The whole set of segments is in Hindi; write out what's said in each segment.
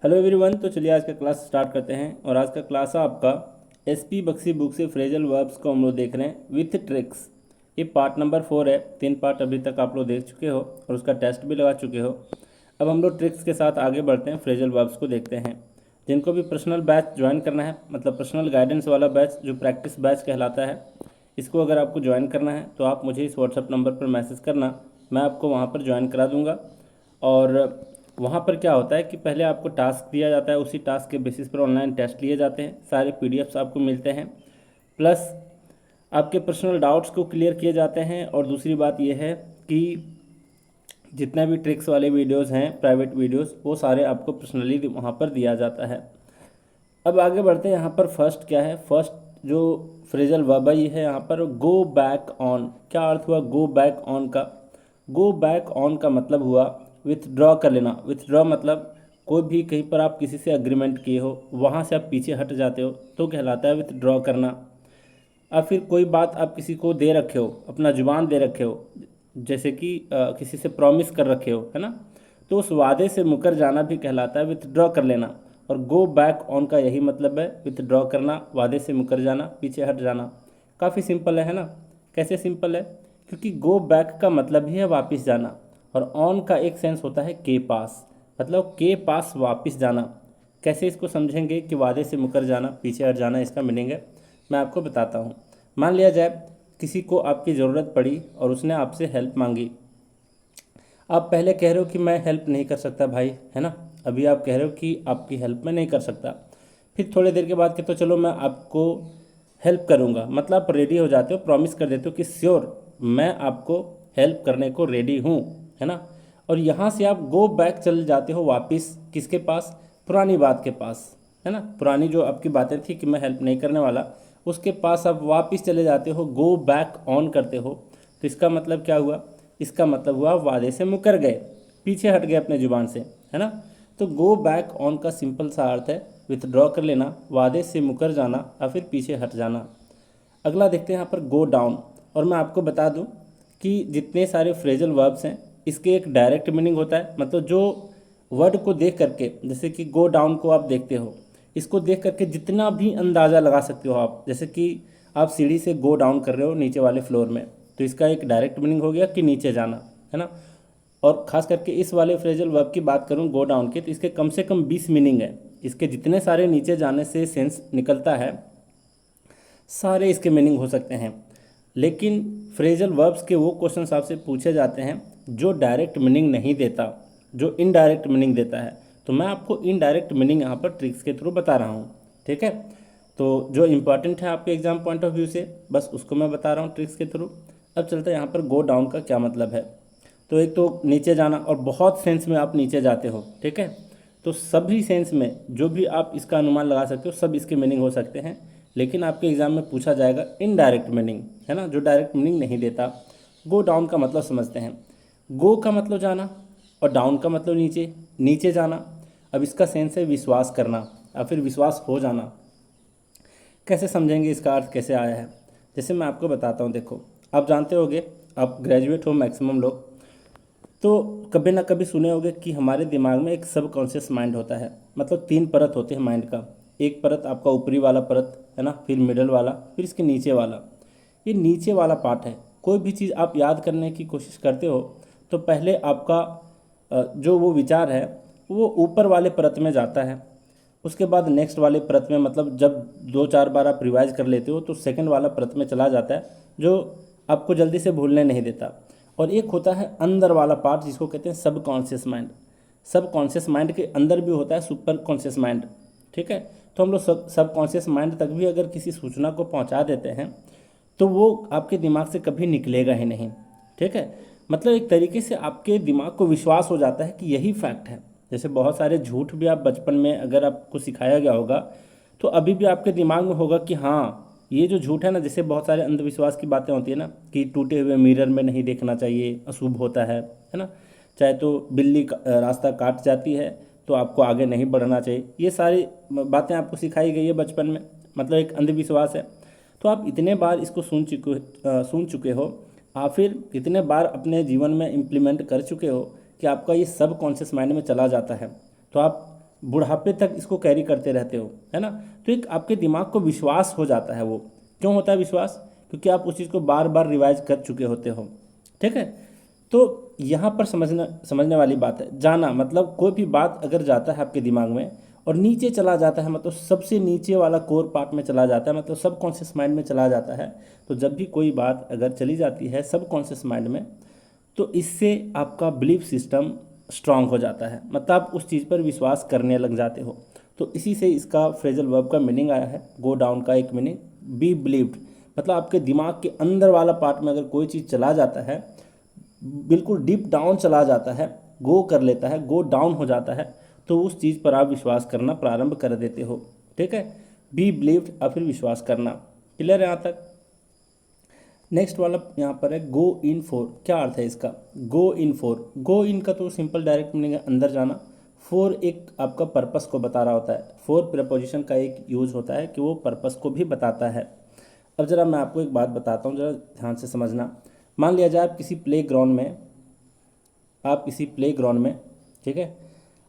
Hello everyone. तो चलिए आज का क्लास स्टार्ट करते हैं। और आज का क्लास है आपका एसपी बख्शी बुक से फ्रेजल वर्ब्स को हम लोग देख रहे हैं विथ ट्रिक्स। ये पार्ट नंबर 4 है। 3 पार्ट अभी तक आप लोग देख चुके हो और उसका टेस्ट भी लगा चुके हो। अब हम लोग ट्रिक्स के साथ आगे बढ़ते हैं, फ्रेजल वर्ब्स को देखते हैं। जिनको भी पर्सनल बैच ज्वाइन करना है, मतलब पर्सनल गाइडेंस वाला बैच जो प्रैक्टिस बैच कहलाता है, इसको अगर आपको ज्वाइन करना है तो आप मुझे इस व्हाट्सअप नंबर पर मैसेज करना, मैं आपको वहाँ पर ज्वाइन करा दूँगा। और वहाँ पर क्या होता है कि पहले आपको टास्क दिया जाता है, उसी टास्क के बेसिस पर ऑनलाइन टेस्ट लिए जाते हैं, सारे पीडीएफ्स आपको मिलते हैं, प्लस आपके पर्सनल डाउट्स को क्लियर किए जाते हैं। और दूसरी बात यह है कि जितने भी ट्रिक्स वाले वीडियोस हैं, प्राइवेट वीडियोस, वो सारे आपको पर्सनली वहाँ पर दिया जाता है। अब आगे बढ़ते हैं। यहाँ पर फर्स्ट क्या है, फर्स्ट जो फ्रेजल वर्ब है ये है यहाँ पर गो बैक ऑन। क्या अर्थ हुआ गो बैक ऑन का? गो बैक ऑन का मतलब हुआ विथड्रॉ कर लेना। विथड्रॉ मतलब कोई भी कहीं पर आप किसी से अग्रीमेंट किए हो, वहाँ से आप पीछे हट जाते हो तो कहलाता है विथड्रॉ करना। अब फिर कोई बात आप किसी को दे रखे हो, अपना जुबान दे रखे हो, जैसे कि किसी से प्रॉमिस कर रखे हो, है ना, तो उस वादे से मुकर जाना भी कहलाता है विथड्रॉ कर लेना। और गो बैक ऑन का यही मतलब है, विथड्रॉ करना, वादे से मुकर जाना, पीछे हट जाना। काफ़ी सिंपल है ना? कैसे सिंपल है? क्योंकि गो बैक का मतलब ही है वापस जाना, और ऑन का एक सेंस होता है के पास, मतलब के पास वापस जाना। कैसे इसको समझेंगे कि वादे से मुकर जाना, पीछे हट जाना इसका मीनिंग है, मैं आपको बताता हूँ। मान लिया जाए किसी को आपकी ज़रूरत पड़ी और उसने आपसे हेल्प मांगी। आप पहले कह रहे हो कि मैं हेल्प नहीं कर सकता भाई, है ना, अभी आप कह रहे हो कि आपकी हेल्प मैं नहीं कर सकता। फिर थोड़ी देर के बाद कहते हो चलो मैं आपको हेल्प करूँगा, मतलब आप रेडी हो जाते हो, प्रॉमिस कर देते हो कि श्योर मैं आपको हेल्प करने को रेडी हूँ, है ना। और यहाँ से आप गो बैक चले जाते हो वापस किसके पास? पुरानी बात के पास, है ना। पुरानी जो आपकी बातें थी कि मैं हेल्प नहीं करने वाला, उसके पास आप वापस चले जाते हो, गो बैक ऑन करते हो। तो इसका मतलब क्या हुआ? इसका मतलब हुआ वादे से मुकर गए, पीछे हट गए अपने जुबान से, है ना। तो गो बैक ऑन का सिंपल सा अर्थ है विथड्रॉ कर लेना, वादे से मुकर जाना या फिर पीछे हट जाना। अगला देखते हैं यहाँ पर गो डाउन। और मैं आपको बता दूं कि जितने सारे फ्रेजल वर्ब्स हैं इसके एक डायरेक्ट मीनिंग होता है, मतलब जो वर्ड को देख करके, जैसे कि गो डाउन को आप देखते हो, इसको देख करके जितना भी अंदाज़ा लगा सकते हो आप, जैसे कि आप सीढ़ी से गो डाउन कर रहे हो नीचे वाले फ्लोर में, तो इसका एक डायरेक्ट मीनिंग हो गया कि नीचे जाना, है ना। और ख़ास करके इस वाले फ्रेजल वर्ब की बात करूँ गो डाउन की, तो इसके कम से कम 20 मीनिंग है। इसके जितने सारे नीचे जाने से सेंस निकलता है, सारे इसके मीनिंग हो सकते हैं। लेकिन फ्रेजल वर्ब्स के वो क्वेश्चंस आपसे पूछे जाते हैं जो डायरेक्ट मीनिंग नहीं देता, जो इनडायरेक्ट मीनिंग देता है। तो मैं आपको इनडायरेक्ट मीनिंग यहाँ पर ट्रिक्स के थ्रू बता रहा हूँ, ठीक है। तो जो इम्पॉर्टेंट है आपके एग्जाम पॉइंट ऑफ व्यू से, बस उसको मैं बता रहा हूँ ट्रिक्स के थ्रू। अब चलते हैं यहाँ पर गो डाउन का क्या मतलब है। तो एक तो नीचे जाना, और बहुत सेंस में आप नीचे जाते हो, ठीक है। तो सभी सेंस में जो भी आप इसका अनुमान लगा सकते हो, सब इसके मीनिंग हो सकते हैं। लेकिन आपके एग्जाम में पूछा जाएगा इनडायरेक्ट मीनिंग, है ना, जो डायरेक्ट मीनिंग नहीं देता। गो डाउन का मतलब समझते हैं। गो का मतलब जाना और डाउन का मतलब नीचे, नीचे जाना। अब इसका सेंस है विश्वास करना या फिर विश्वास हो जाना। कैसे समझेंगे, इसका अर्थ कैसे आया है? जैसे मैं आपको बताता हूँ, देखो आप जानते होगे, आप ग्रेजुएट हो मैक्सिमम लोग, तो कभी ना कभी सुने होंगे कि हमारे दिमाग में एक सबकॉन्शियस माइंड होता है, मतलब 3 परत होते हैं माइंड का। एक परत आपका ऊपरी वाला परत, है ना, फिर मिडल वाला, फिर इसके नीचे वाला। ये नीचे वाला पार्ट है। कोई भी चीज़ आप याद करने की कोशिश करते हो तो पहले आपका जो वो विचार है वो ऊपर वाले परत में जाता है, उसके बाद नेक्स्ट वाले परत में, मतलब जब 2-4 बार आप रिवाइज कर लेते हो तो सेकंड वाला परत में चला जाता है, जो आपको जल्दी से भूलने नहीं देता। और एक होता है अंदर वाला पार्ट जिसको कहते हैं सब कॉन्शियस माइंड। सब कॉन्शियस माइंड के अंदर भी होता है सुपर कॉन्शियस माइंड, ठीक है। तो हम लोग सब कॉन्शियस माइंड तक भी अगर किसी सूचना को पहुंचा देते हैं तो वो आपके दिमाग से कभी निकलेगा ही नहीं, ठीक है। मतलब एक तरीके से आपके दिमाग को विश्वास हो जाता है कि यही फैक्ट है। जैसे बहुत सारे झूठ भी आप बचपन में अगर आपको सिखाया गया होगा तो अभी भी आपके दिमाग में होगा कि हाँ ये जो झूठ है ना, जैसे बहुत सारे अंधविश्वास की बातें होती है ना कि टूटे हुए मिरर में नहीं देखना चाहिए, अशुभ होता है ना। चाहे तो बिल्ली रास्ता काट जाती है तो आपको आगे नहीं बढ़ना चाहिए, ये सारी बातें आपको सिखाई गई है बचपन में, मतलब एक अंधविश्वास है। तो आप इतने बार इसको सुन चुके हो, आप फिर इतने बार अपने जीवन में इम्प्लीमेंट कर चुके हो कि आपका ये सब कॉन्शियस माइंड में चला जाता है। तो आप बुढ़ापे तक इसको कैरी करते रहते हो, है ना। तो एक आपके दिमाग को विश्वास हो जाता है। वो क्यों होता है विश्वास? क्योंकि आप उस चीज़ को बार बार रिवाइज कर चुके होते हो, ठीक है। तो यहाँ पर समझने वाली बात है, जाना मतलब कोई भी बात अगर जाता है आपके दिमाग में और नीचे चला जाता है, मतलब सबसे नीचे वाला कोर पार्ट में चला जाता है, मतलब सब कॉन्शियस माइंड में चला जाता है। तो जब भी कोई बात अगर चली जाती है सब कॉन्शियस माइंड में, तो इससे आपका बिलीफ सिस्टम स्ट्रांग हो जाता है, मतलब आप उस चीज़ पर विश्वास करने लग जाते हो। तो इसी से इसका फ्रेजल वर्ब का मीनिंग आया है। गो डाउन का एक मीनिंग बी बिलीव्ड, मतलब आपके दिमाग के अंदर वाला पार्ट में अगर कोई चीज़ चला जाता है, बिल्कुल डीप डाउन चला जाता है, गो कर लेता है, गो डाउन हो जाता है, तो उस चीज़ पर आप विश्वास करना प्रारंभ कर देते हो, ठीक है। बी बिलीव्ड और फिर विश्वास करना। क्लियर है यहाँ तक? नेक्स्ट वाला यहाँ पर है गो इन फॉर। क्या अर्थ है इसका? गो इन फॉर, गो इन का तो सिंपल डायरेक्ट मीनिंग है अंदर जाना। फॉर एक आपका पर्पस को बता रहा होता है। फॉर प्रपोजिशन का एक यूज होता है कि वो पर्पस को भी बताता है। अब ज़रा मैं आपको एक बात बताता हूँ, ज़रा ध्यान से समझना। मान लिया जाए आप किसी प्ले ग्राउंड में, ठीक है,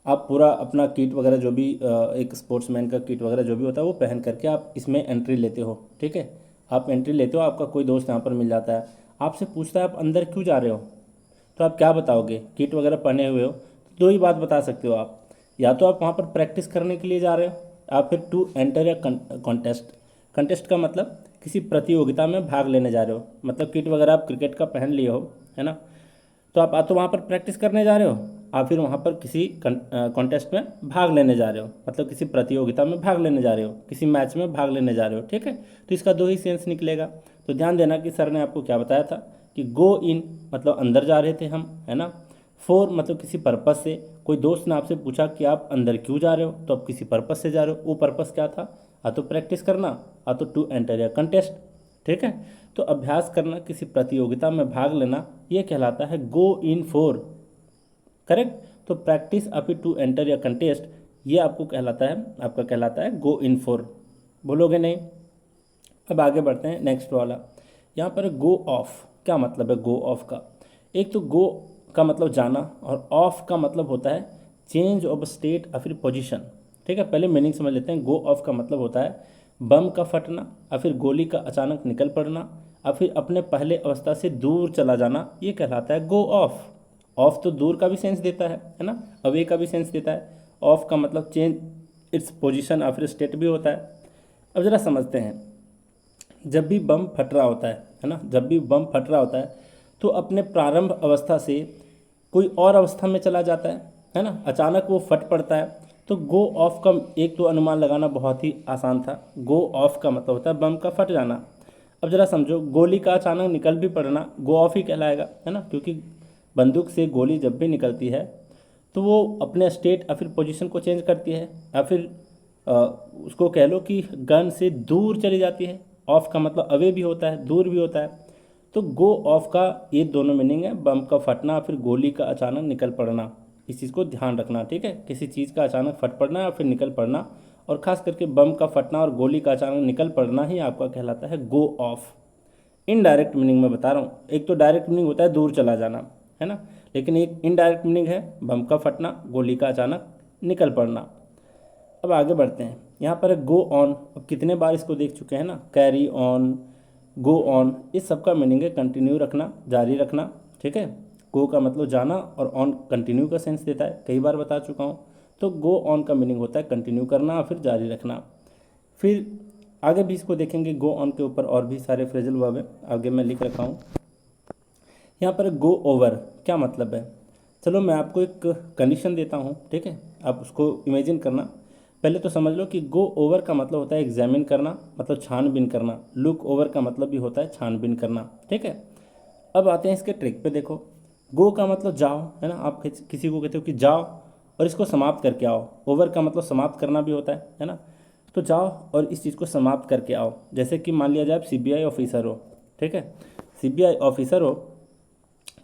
आप पूरा अपना किट वगैरह जो भी एक स्पोर्ट्समैन का किट वगैरह जो भी होता है वो पहन करके आप इसमें एंट्री लेते हो, ठीक है। आप एंट्री लेते हो, आपका कोई दोस्त यहाँ पर मिल जाता है, आपसे पूछता है आप अंदर क्यों जा रहे हो, तो आप क्या बताओगे? किट वगैरह पहने हुए हो, तो दो ही बात बता सकते हो आप, या तो आप वहाँ पर प्रैक्टिस करने के लिए जा रहे हो, या फिर टू एंटर या कॉन्टेस्ट। कंटेस्ट का मतलब किसी प्रतियोगिता में भाग लेने जा रहे हो, मतलब किट वगैरह आप क्रिकेट का पहन लिए हो, है ना। तो आप तो वहाँ पर प्रैक्टिस करने जा रहे हो, आप फिर वहाँ पर किसी कॉन्टेस्ट में भाग लेने जा रहे हो, मतलब किसी प्रतियोगिता में भाग लेने जा रहे हो, किसी मैच में भाग लेने जा रहे हो, ठीक है। तो इसका दो ही सेंस निकलेगा। तो ध्यान देना कि सर ने आपको क्या बताया था कि गो इन मतलब अंदर जा रहे थे हम, है ना। फोर मतलब किसी पर्पस से, कोई दोस्त ने आपसे पूछा कि आप अंदर क्यों जा रहे हो, तो आप किसी पर्पस से जा रहे हो। वो पर्पस क्या था? आ तो प्रैक्टिस करना, आ तो टू एंटर या कंटेस्ट, ठीक है। तो अभ्यास करना, किसी प्रतियोगिता में भाग लेना, ये कहलाता है गो इन फोर, करेक्ट। तो प्रैक्टिस अभी टू एंटर या कंटेस्ट, ये आपको कहलाता है गो इन फोर। बोलोगे नहीं? अब आगे बढ़ते हैं नेक्स्ट वाला। यहाँ पर गो ऑफ। क्या मतलब है गो ऑफ का? एक तो गो का मतलब जाना, और ऑफ का मतलब होता है चेंज ऑफ स्टेट या फिर पोजीशन, ठीक है। पहले मीनिंग समझ लेते हैं। गो ऑफ का मतलब होता है बम का फटना या फिर गोली का अचानक निकल पड़ना या फिर अपने पहले अवस्था से दूर चला जाना, ये कहलाता है गो ऑफ। ऑफ तो दूर का भी सेंस देता है ना, अवे का भी सेंस देता है। ऑफ का मतलब चेंज इट्स पोजीशन या फिर स्टेट भी होता है। अब ज़रा समझते हैं, जब भी बम फट रहा होता है ना, जब भी बम फट रहा होता है तो अपने प्रारंभ अवस्था से कोई और अवस्था में चला जाता है ना, अचानक वो फट पड़ता है। तो गो ऑफ का एक तो अनुमान लगाना बहुत ही आसान था। गो ऑफ का मतलब होता है बम का फट जाना। अब ज़रा समझो, गोली का अचानक निकल भी पड़ना गो ऑफ ही कहलाएगा, है ना, क्योंकि बंदूक से गोली जब भी निकलती है तो वो अपने स्टेट या फिर पोजीशन को चेंज करती है, या फिर उसको कह लो कि गन से दूर चली जाती है। ऑफ का मतलब अवे भी होता है, दूर भी होता है। तो गो ऑफ का ये दोनों मीनिंग है, बम का फटना फिर गोली का अचानक निकल पड़ना। इस चीज़ को ध्यान रखना, ठीक है। किसी चीज़ का अचानक फट पड़ना या फिर निकल पड़ना, और ख़ास करके बम का फटना और गोली का अचानक निकल पड़ना ही आपका कहलाता है गो ऑफ। इनडायरेक्ट मीनिंग में बता रहा हूँ। एक तो डायरेक्ट मीनिंग होता है दूर चला जाना, है ना, लेकिन एक इनडायरेक्ट मीनिंग है बम का फटना, गोली का अचानक निकल पड़ना। अब आगे बढ़ते हैं। यहाँ पर गो ऑन। अब कितने बार इसको देख चुके हैं ना, कैरी ऑन, गो ऑन, इस सब का मीनिंग है कंटिन्यू रखना, जारी रखना, ठीक है। गो का मतलब जाना और ऑन कंटिन्यू का सेंस देता है, कई बार बता चुका हूँ। तो गो ऑन का मीनिंग होता है कंटिन्यू करना और फिर जारी रखना। फिर आगे भी इसको देखेंगे, गो ऑन के ऊपर और भी सारे फ्रेजल वर्ब है, आगे मैं लिख रखा हूँ। यहाँ पर गो ओवर क्या मतलब है? चलो मैं आपको एक कंडीशन देता हूँ, ठीक है, आप उसको इमेजिन करना। पहले तो समझ लो कि गो ओवर का मतलब होता है एग्जामिन करना, मतलब छानबीन करना। लुक ओवर का मतलब भी होता है छानबीन करना, ठीक है। अब आते हैं इसके ट्रिक पे। देखो, गो का मतलब जाओ, है ना, आप किसी को कहते हो कि जाओ और इसको समाप्त करके आओ। ओवर का मतलब समाप्त करना भी होता है ना। तो जाओ और इस चीज़ को समाप्त करके आओ। जैसे कि मान लिया जाए आप सीबीआई ऑफिसर हो, ठीक है, सीबीआई ऑफिसर हो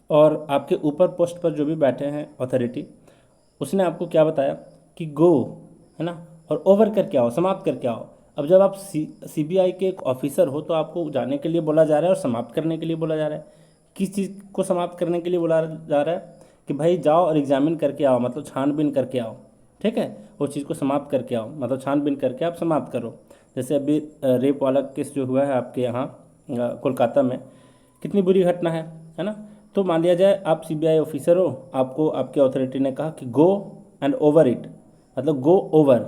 और आपके ऊपर पोस्ट पर जो भी बैठे हैं अथॉरिटी, उसने आपको क्या बताया कि गो, है ना, और ओवर करके आओ, समाप्त करके आओ। अब जब आप सीबीआई के एक ऑफिसर हो तो आपको जाने के लिए बोला जा रहा है और समाप्त करने के लिए बोला जा रहा है। किस चीज़ को समाप्त करने के लिए बोला जा रहा है? कि भाई जाओ और एग्जामिन करके आओ, मतलब छानबीन करके आओ, ठीक है, वो चीज़ को समाप्त करके आओ, मतलब छानबीन करके आप समाप्त करो। जैसे अभी रेप वाला केस जो हुआ है आपके यहाँ कोलकाता में, कितनी बुरी घटना है ना। तो मान लिया जाए आप सीबीआई ऑफिसर हो, आपको आपके अथॉरिटी ने कहा कि गो एंड ओवर इट, मतलब गो ओवर,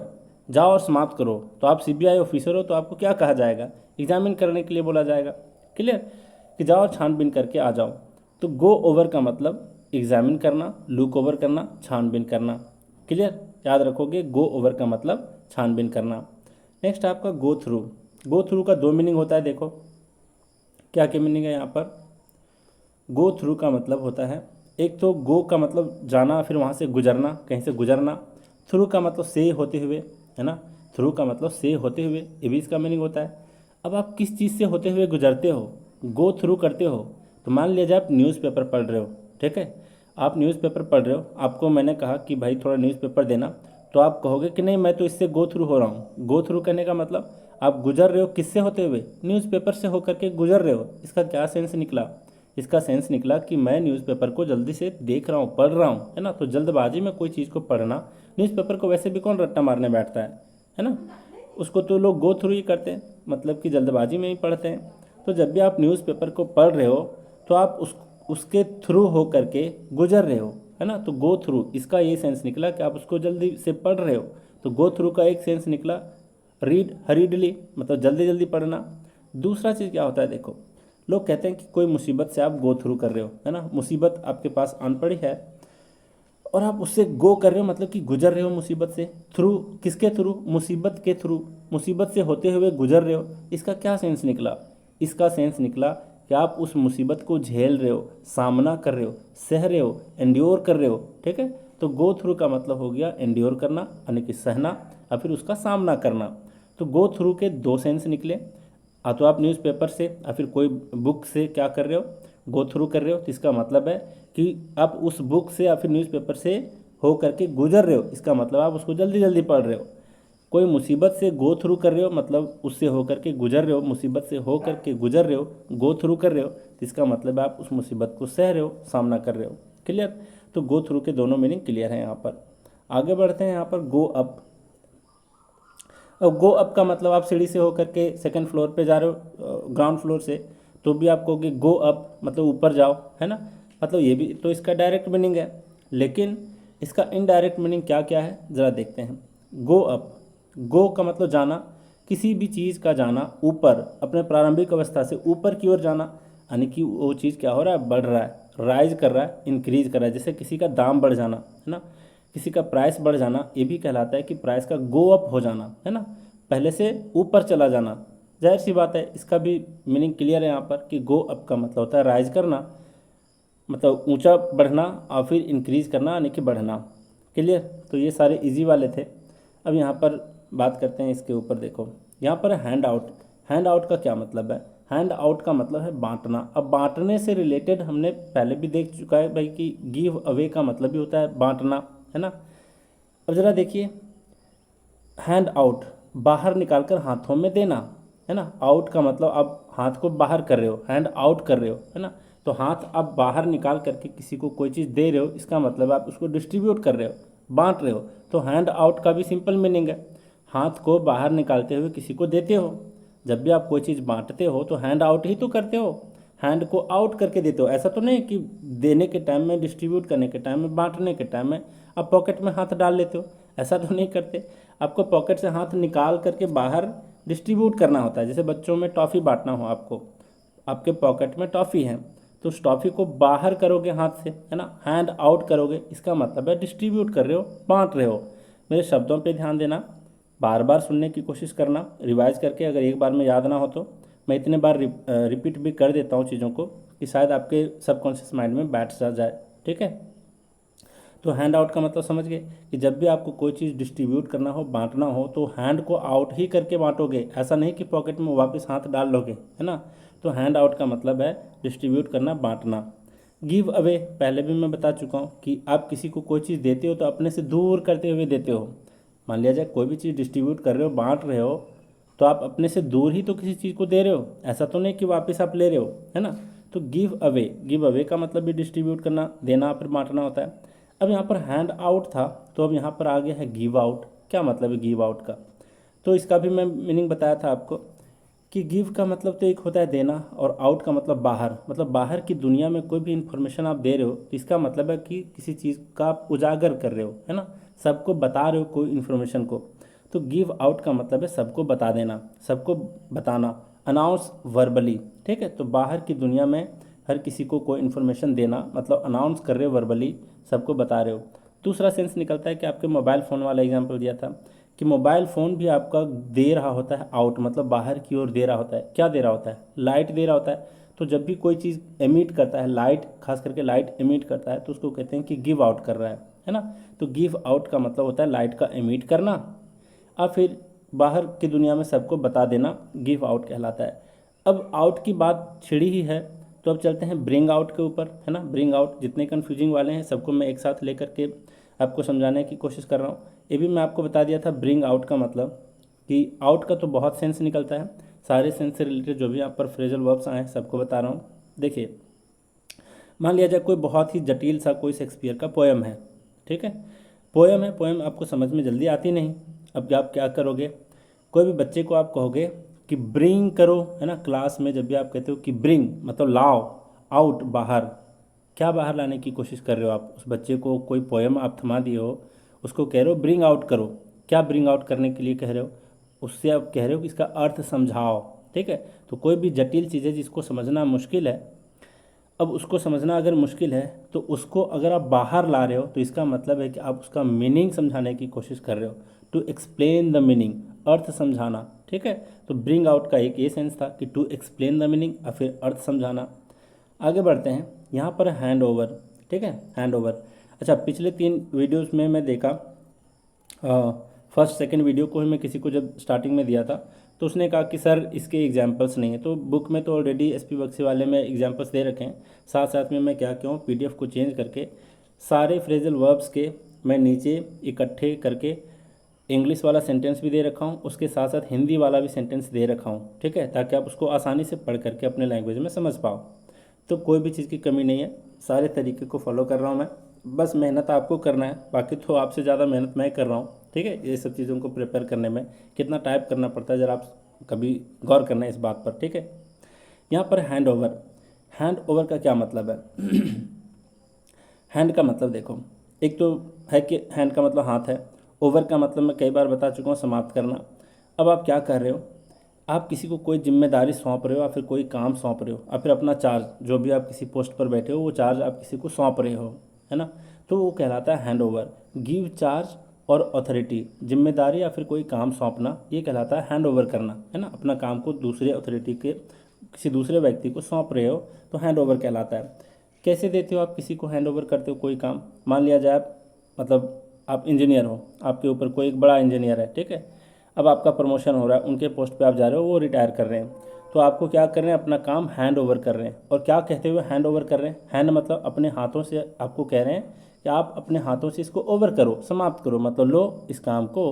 जाओ और समाप्त करो। तो आप सीबीआई ऑफिसर हो तो आपको क्या कहा जाएगा, एग्जामिन करने के लिए बोला जाएगा, क्लियर, कि जाओ छानबीन करके आ जाओ। तो गो ओवर का मतलब एग्जामिन करना, लुक ओवर करना, छानबीन करना, क्लियर, याद रखोगे, गो ओवर का मतलब छानबीन करना। नेक्स्ट आपका गो थ्रू। गो थ्रू का दो मीनिंग होता है, देखो क्या क्या मीनिंग है यहाँ पर। गो थ्रू का मतलब होता है, एक तो गो का मतलब जाना, फिर वहाँ से गुजरना, कहीं से गुजरना। थ्रू का मतलब से होते हुए, है ना, थ्रू का मतलब से होते हुए, ये भी इसका मीनिंग होता है। अब आप किस चीज़ से होते हुए गुजरते हो, गो थ्रू करते हो। तो मान लीजिए आप न्यूज़पेपर पढ़ रहे हो, ठीक है, आप न्यूज़पेपर पढ़ रहे हो, आपको मैंने कहा कि भाई थोड़ा न्यूज़पेपर देना, तो आप कहोगे कि नहीं मैं तो इससे गो थ्रू हो रहा हूँ। गो थ्रू करने का मतलब आप गुजर रहे हो, किससे होते हुए, न्यूज़पेपर से होकर के गुजर रहे हो। इसका क्या सेंस निकला, इसका सेंस निकला कि मैं न्यूज़पेपर को जल्दी से देख रहा हूँ, पढ़ रहा हूँ, है ना। तो जल्दबाजी में कोई चीज़ को पढ़ना, न्यूज़पेपर को वैसे भी कौन रट्टा मारने बैठता है ना, उसको तो लोग गो थ्रू ही करते हैं, मतलब कि जल्दबाजी में ही पढ़ते हैं। तो जब भी आप न्यूज़पेपर को पढ़ रहे हो तो आप उसके थ्रू हो करके गुजर रहे हो, है ना। तो गो थ्रू, इसका ये सेंस निकला कि आप उसको जल्दी से पढ़ रहे हो। तो गो थ्रू का एक सेंस निकला रीड हरीडली, मतलब जल्दी जल्दी पढ़ना। दूसरा चीज़ क्या होता है, देखो लोग कहते हैं कि कोई मुसीबत से आप गो थ्रू कर रहे हो, है ना, मुसीबत आपके पास आन पड़ी है और आप उससे गो कर रहे हो, मतलब कि गुजर रहे हो मुसीबत से। थ्रू किसके थ्रू, मुसीबत के थ्रू, मुसीबत से होते हुए गुजर रहे हो। इसका क्या सेंस निकला, इसका सेंस निकला कि आप उस मुसीबत को झेल रहे हो, सामना कर रहे हो, सह रहे हो, एंड्योर कर रहे हो, ठीक है। तो गो थ्रू का मतलब हो गया एंड्योर करना, यानी कि सहना, और फिर उसका सामना करना। तो गो थ्रू के दो सेंस निकले, तो आप न्यूज़पेपर से या फिर कोई बुक से क्या कर रहे हो, गो थ्रू कर रहे हो। तो इसका मतलब है कि आप उस बुक से या फिर न्यूज़पेपर से हो करके गुजर रहे हो, इसका मतलब आप उसको जल्दी जल्दी पढ़ रहे हो। कोई मुसीबत से गो थ्रू कर रहे हो, मतलब उससे हो करके गुजर रहे हो, मुसीबत से हो करके गुजर रहे हो, गो थ्रू कर रहे हो, तो इसका मतलब है आप उस मुसीबत को सह रहे हो, सामना कर रहे हो, क्लियर। तो गो थ्रू के दोनों मीनिंग क्लियर हैं यहाँ पर। आगे बढ़ते हैं, यहाँ पर गो अप। अब गो अप का मतलब आप सीढ़ी से होकर के सेकंड फ्लोर पे जा रहे हो, ग्राउंड फ्लोर से, तो भी आप कहोगे गो अप, मतलब ऊपर जाओ, है ना। मतलब ये भी तो इसका डायरेक्ट मीनिंग है, लेकिन इसका इनडायरेक्ट मीनिंग क्या क्या है ज़रा देखते हैं। गो अप, गो का मतलब जाना, किसी भी चीज़ का जाना ऊपर, अपने प्रारंभिक अवस्था से ऊपर की ओर जाना, यानी कि वो चीज़ क्या हो रहा है, बढ़ रहा है, राइज कर रहा है, इंक्रीज कर रहा है। जैसे किसी का दाम बढ़ जाना, है ना, किसी का प्राइस बढ़ जाना, ये भी कहलाता है कि प्राइस का गो अप हो जाना, है ना, पहले से ऊपर चला जाना। जाहिर सी बात है, इसका भी मीनिंग क्लियर है यहाँ पर कि गो अप का मतलब होता है राइज करना, मतलब ऊंचा बढ़ना, और फिर इंक्रीज करना, यानी कि बढ़ना, क्लियर। तो ये सारे इजी वाले थे। अब यहाँ पर बात करते हैं इसके ऊपर, देखो यहाँ पर हैंड आउट। हैंड आउट का क्या मतलब है, हैंड आउट का मतलब है बांटना। अब बांटने से रिलेटेड हमने पहले भी देख चुका है भाई कि गिव अवे का मतलब भी होता है बांटना, है ना। अब ज़रा देखिए, हैंड आउट, बाहर निकालकर हाथों में देना, है ना। आउट का मतलब आप हाथ को बाहर कर रहे हो, हैंड आउट कर रहे हो, है ना। तो हाथ आप बाहर निकाल करके किसी को कोई चीज़ दे रहे हो, इसका मतलब आप उसको डिस्ट्रीब्यूट कर रहे हो, बांट रहे हो। तो हैंड आउट का भी सिंपल मीनिंग है, हाथ को बाहर निकालते हुए किसी को देते हो। जब भी आप कोई चीज़ बांटते हो तो हैंड आउट ही तो करते हो, हैंड को आउट करके देते हो। ऐसा तो नहीं कि देने के टाइम में, डिस्ट्रीब्यूट करने के टाइम में, बांटने के टाइम में आप पॉकेट में हाथ डाल लेते हो, ऐसा तो नहीं करते। आपको पॉकेट से हाथ निकाल करके बाहर डिस्ट्रीब्यूट करना होता है। जैसे बच्चों में टॉफ़ी बांटना हो आपको, आपके पॉकेट में टॉफ़ी है, तो उस टॉफ़ी को बाहर करोगे हाथ से, है ना, हैंड आउट करोगे, इसका मतलब है डिस्ट्रीब्यूट कर रहे हो, बांट रहे हो। मेरे शब्दों पे ध्यान देना, बार बार सुनने की कोशिश करना, रिवाइज करके, अगर एक बार में याद ना हो तो मैं इतने बार रिपीट भी कर देता हूँ चीज़ों को कि शायद आपके सबकॉन्शियस माइंड में बैठ सा जाए, ठीक है। तो हैंड आउट का मतलब समझ गए कि जब भी आपको कोई चीज़ डिस्ट्रीब्यूट करना हो, बांटना हो, तो हैंड को आउट ही करके बांटोगे, ऐसा नहीं कि पॉकेट में वापस हाथ डाल लोगे, है ना। तो हैंड आउट का मतलब है डिस्ट्रीब्यूट करना, बांटना। गिव अवे, पहले भी मैं बता चुका हूँ कि आप किसी को कोई चीज़ देते हो तो अपने से दूर करते हुए देते हो। मान लिया जाए कोई भी चीज़ डिस्ट्रीब्यूट कर रहे हो, बांट रहे हो, तो आप अपने से दूर ही तो किसी चीज़ को दे रहे हो, ऐसा तो नहीं कि वापस आप ले रहे हो, है ना। तो गिव अवे, गिव अवे का मतलब भी डिस्ट्रीब्यूट करना, देना, फिर बांटना होता है। अब यहाँ पर हैंड आउट था, तो अब यहाँ पर आ गया है गिव आउट। क्या मतलब है गिव आउट का? तो इसका भी मैं मीनिंग बताया था आपको कि गिव का मतलब तो एक होता है देना, और आउट का मतलब बाहर, मतलब बाहर की दुनिया में कोई भी इन्फॉर्मेशन आप दे रहे हो तो इसका मतलब है कि किसी चीज़ का आप उजागर कर रहे हो, है ना, सबको बता रहे हो कोई इन्फॉर्मेशन को। तो गिव आउट का मतलब है सबको बता देना, सबको बताना, अनाउंस वर्बली। ठीक है, तो बाहर की दुनिया में हर किसी को कोई इन्फॉर्मेशन देना, मतलब अनाउंस कर रहे हो वर्बली, सबको बता रहे हो। दूसरा सेंस निकलता है कि आपके मोबाइल फ़ोन वाला एग्जांपल दिया था कि मोबाइल फ़ोन भी आपका दे रहा होता है आउट, मतलब बाहर की ओर दे रहा होता है। क्या दे रहा होता है? लाइट दे रहा होता है। तो जब भी कोई चीज़ एमिट करता है, लाइट, खास करके लाइट एमिट करता है, तो उसको कहते हैं कि गिव आउट कर रहा है ना। तो गिव आउट का मतलब होता है लाइट का एमिट करना, और फिर बाहर की दुनिया में सबको बता देना, गिव आउट कहलाता है। अब आउट की बात छिड़ी ही है, तो अब चलते हैं ब्रिंग आउट के ऊपर, है ना। ब्रिंग आउट, जितने कन्फ्यूजिंग वाले हैं सबको मैं एक साथ लेकर के आपको समझाने की कोशिश कर रहा हूँ। ये भी मैं आपको बता दिया था ब्रिंग आउट का मतलब कि आउट का तो बहुत सेंस निकलता है, सारे सेंस से रिलेटेड जो भी यहाँ पर फ्रेजल वर्ब्स आए हैं सबको बता रहा हूँ। देखिए, मान लिया जाए कोई बहुत ही जटिल सा कोई शेक्सपियर का पोयम है, ठीक है, पोयम है, पोयम आपको समझ में जल्दी आती नहीं। अब आप क्या करोगे? कोई भी बच्चे को आप कहोगे कि ब्रिंग करो, है ना, क्लास में जब भी आप कहते हो कि ब्रिंग मतलब लाओ, आउट बाहर, क्या बाहर लाने की कोशिश कर रहे हो आप? उस बच्चे को कोई पोयम आप थमा दिए हो, उसको कह रहे हो ब्रिंग आउट करो, क्या ब्रिंग आउट करने के लिए कह रहे हो? उससे आप कह रहे हो कि इसका अर्थ समझाओ। ठीक है, तो कोई भी जटिल चीज़ है जिसको समझना मुश्किल है, अब उसको समझना अगर मुश्किल है तो उसको अगर आप बाहर ला रहे हो तो इसका मतलब है कि आप उसका मीनिंग समझाने की कोशिश कर रहे हो, टू एक्सप्लेन द मीनिंग, अर्थ समझाना। ठीक है, तो ब्रिंग आउट का एक ये सेंस था कि टू एक्सप्लेन द मीनिंग और फिर अर्थ समझाना। आगे बढ़ते हैं, यहाँ पर हैंड ओवर। ठीक है, हैंड ओवर। अच्छा, पिछले 3 वीडियोस में मैं देखा, फर्स्ट सेकंड वीडियो को ही मैं किसी को जब स्टार्टिंग में दिया था तो उसने कहा कि सर इसके एग्जाम्पल्स नहीं है। तो बुक में तो ऑलरेडी एसपी बक्सी वाले में एग्जाम्पल्स दे रखे हैं, साथ साथ में मैं क्या क्यों पीडीएफ को चेंज करके सारे फ्रेजल वर्ब्स के मैं नीचे इकट्ठे करके इंग्लिश वाला सेंटेंस भी दे रखा हूँ, उसके साथ साथ हिंदी वाला भी सेंटेंस दे रखा हूँ। ठीक है, ताकि आप उसको आसानी से पढ़ करके अपने लैंग्वेज में समझ पाओ। तो कोई भी चीज़ की कमी नहीं है, सारे तरीके को फॉलो कर रहा हूँ मैं, बस मेहनत आपको करना है, बाकी तो आपसे ज़्यादा मेहनत मैं कर रहा हूँ। ठीक है, ये सब चीज़ों को प्रिपेयर करने में कितना टाइप करना पड़ता है ज़रा आप कभी गौर करना है इस बात पर। ठीक है, यहाँ पर हैंड ओवर, हैंड ओवर का क्या मतलब है? हैंड का मतलब देखो, एक तो है कि हैंड का मतलब हाथ है, ओवर का मतलब मैं कई बार बता चुका हूँ, समाप्त करना। अब आप क्या कर रहे हो? आप किसी को कोई जिम्मेदारी सौंप रहे हो या फिर कोई काम सौंप रहे हो, या फिर अपना चार्ज, जो भी आप किसी पोस्ट पर बैठे हो वो चार्ज आप किसी को सौंप रहे हो, है ना, तो वो कहलाता है हैंड ओवर। गिव चार्ज और अथॉरिटी, जिम्मेदारी या फिर कोई काम सौंपना, ये कहलाता है हैंड ओवर करना, है ना, अपना काम को दूसरे अथॉरिटी के, किसी दूसरे व्यक्ति को सौंप रहे हो तो हैंड ओवर कहलाता है। कैसे देते हो आप किसी को हैंड ओवर करते हो कोई काम? मान लिया जाए आप, मतलब आप इंजीनियर हो, आपके ऊपर कोई एक बड़ा इंजीनियर है, ठीक है, अब आपका प्रमोशन हो रहा है, उनके पोस्ट पे आप जा रहे हो, वो रिटायर कर रहे हैं, तो आपको क्या कर रहे हैं? अपना काम हैंड ओवर कर रहे हैं। और क्या कहते हुए हैंड ओवर कर रहे हैं? हैंड मतलब अपने हाथों से आपको कह रहे हैं कि आप अपने हाथों से इसको ओवर करो, समाप्त करो, मतलब लो इस काम को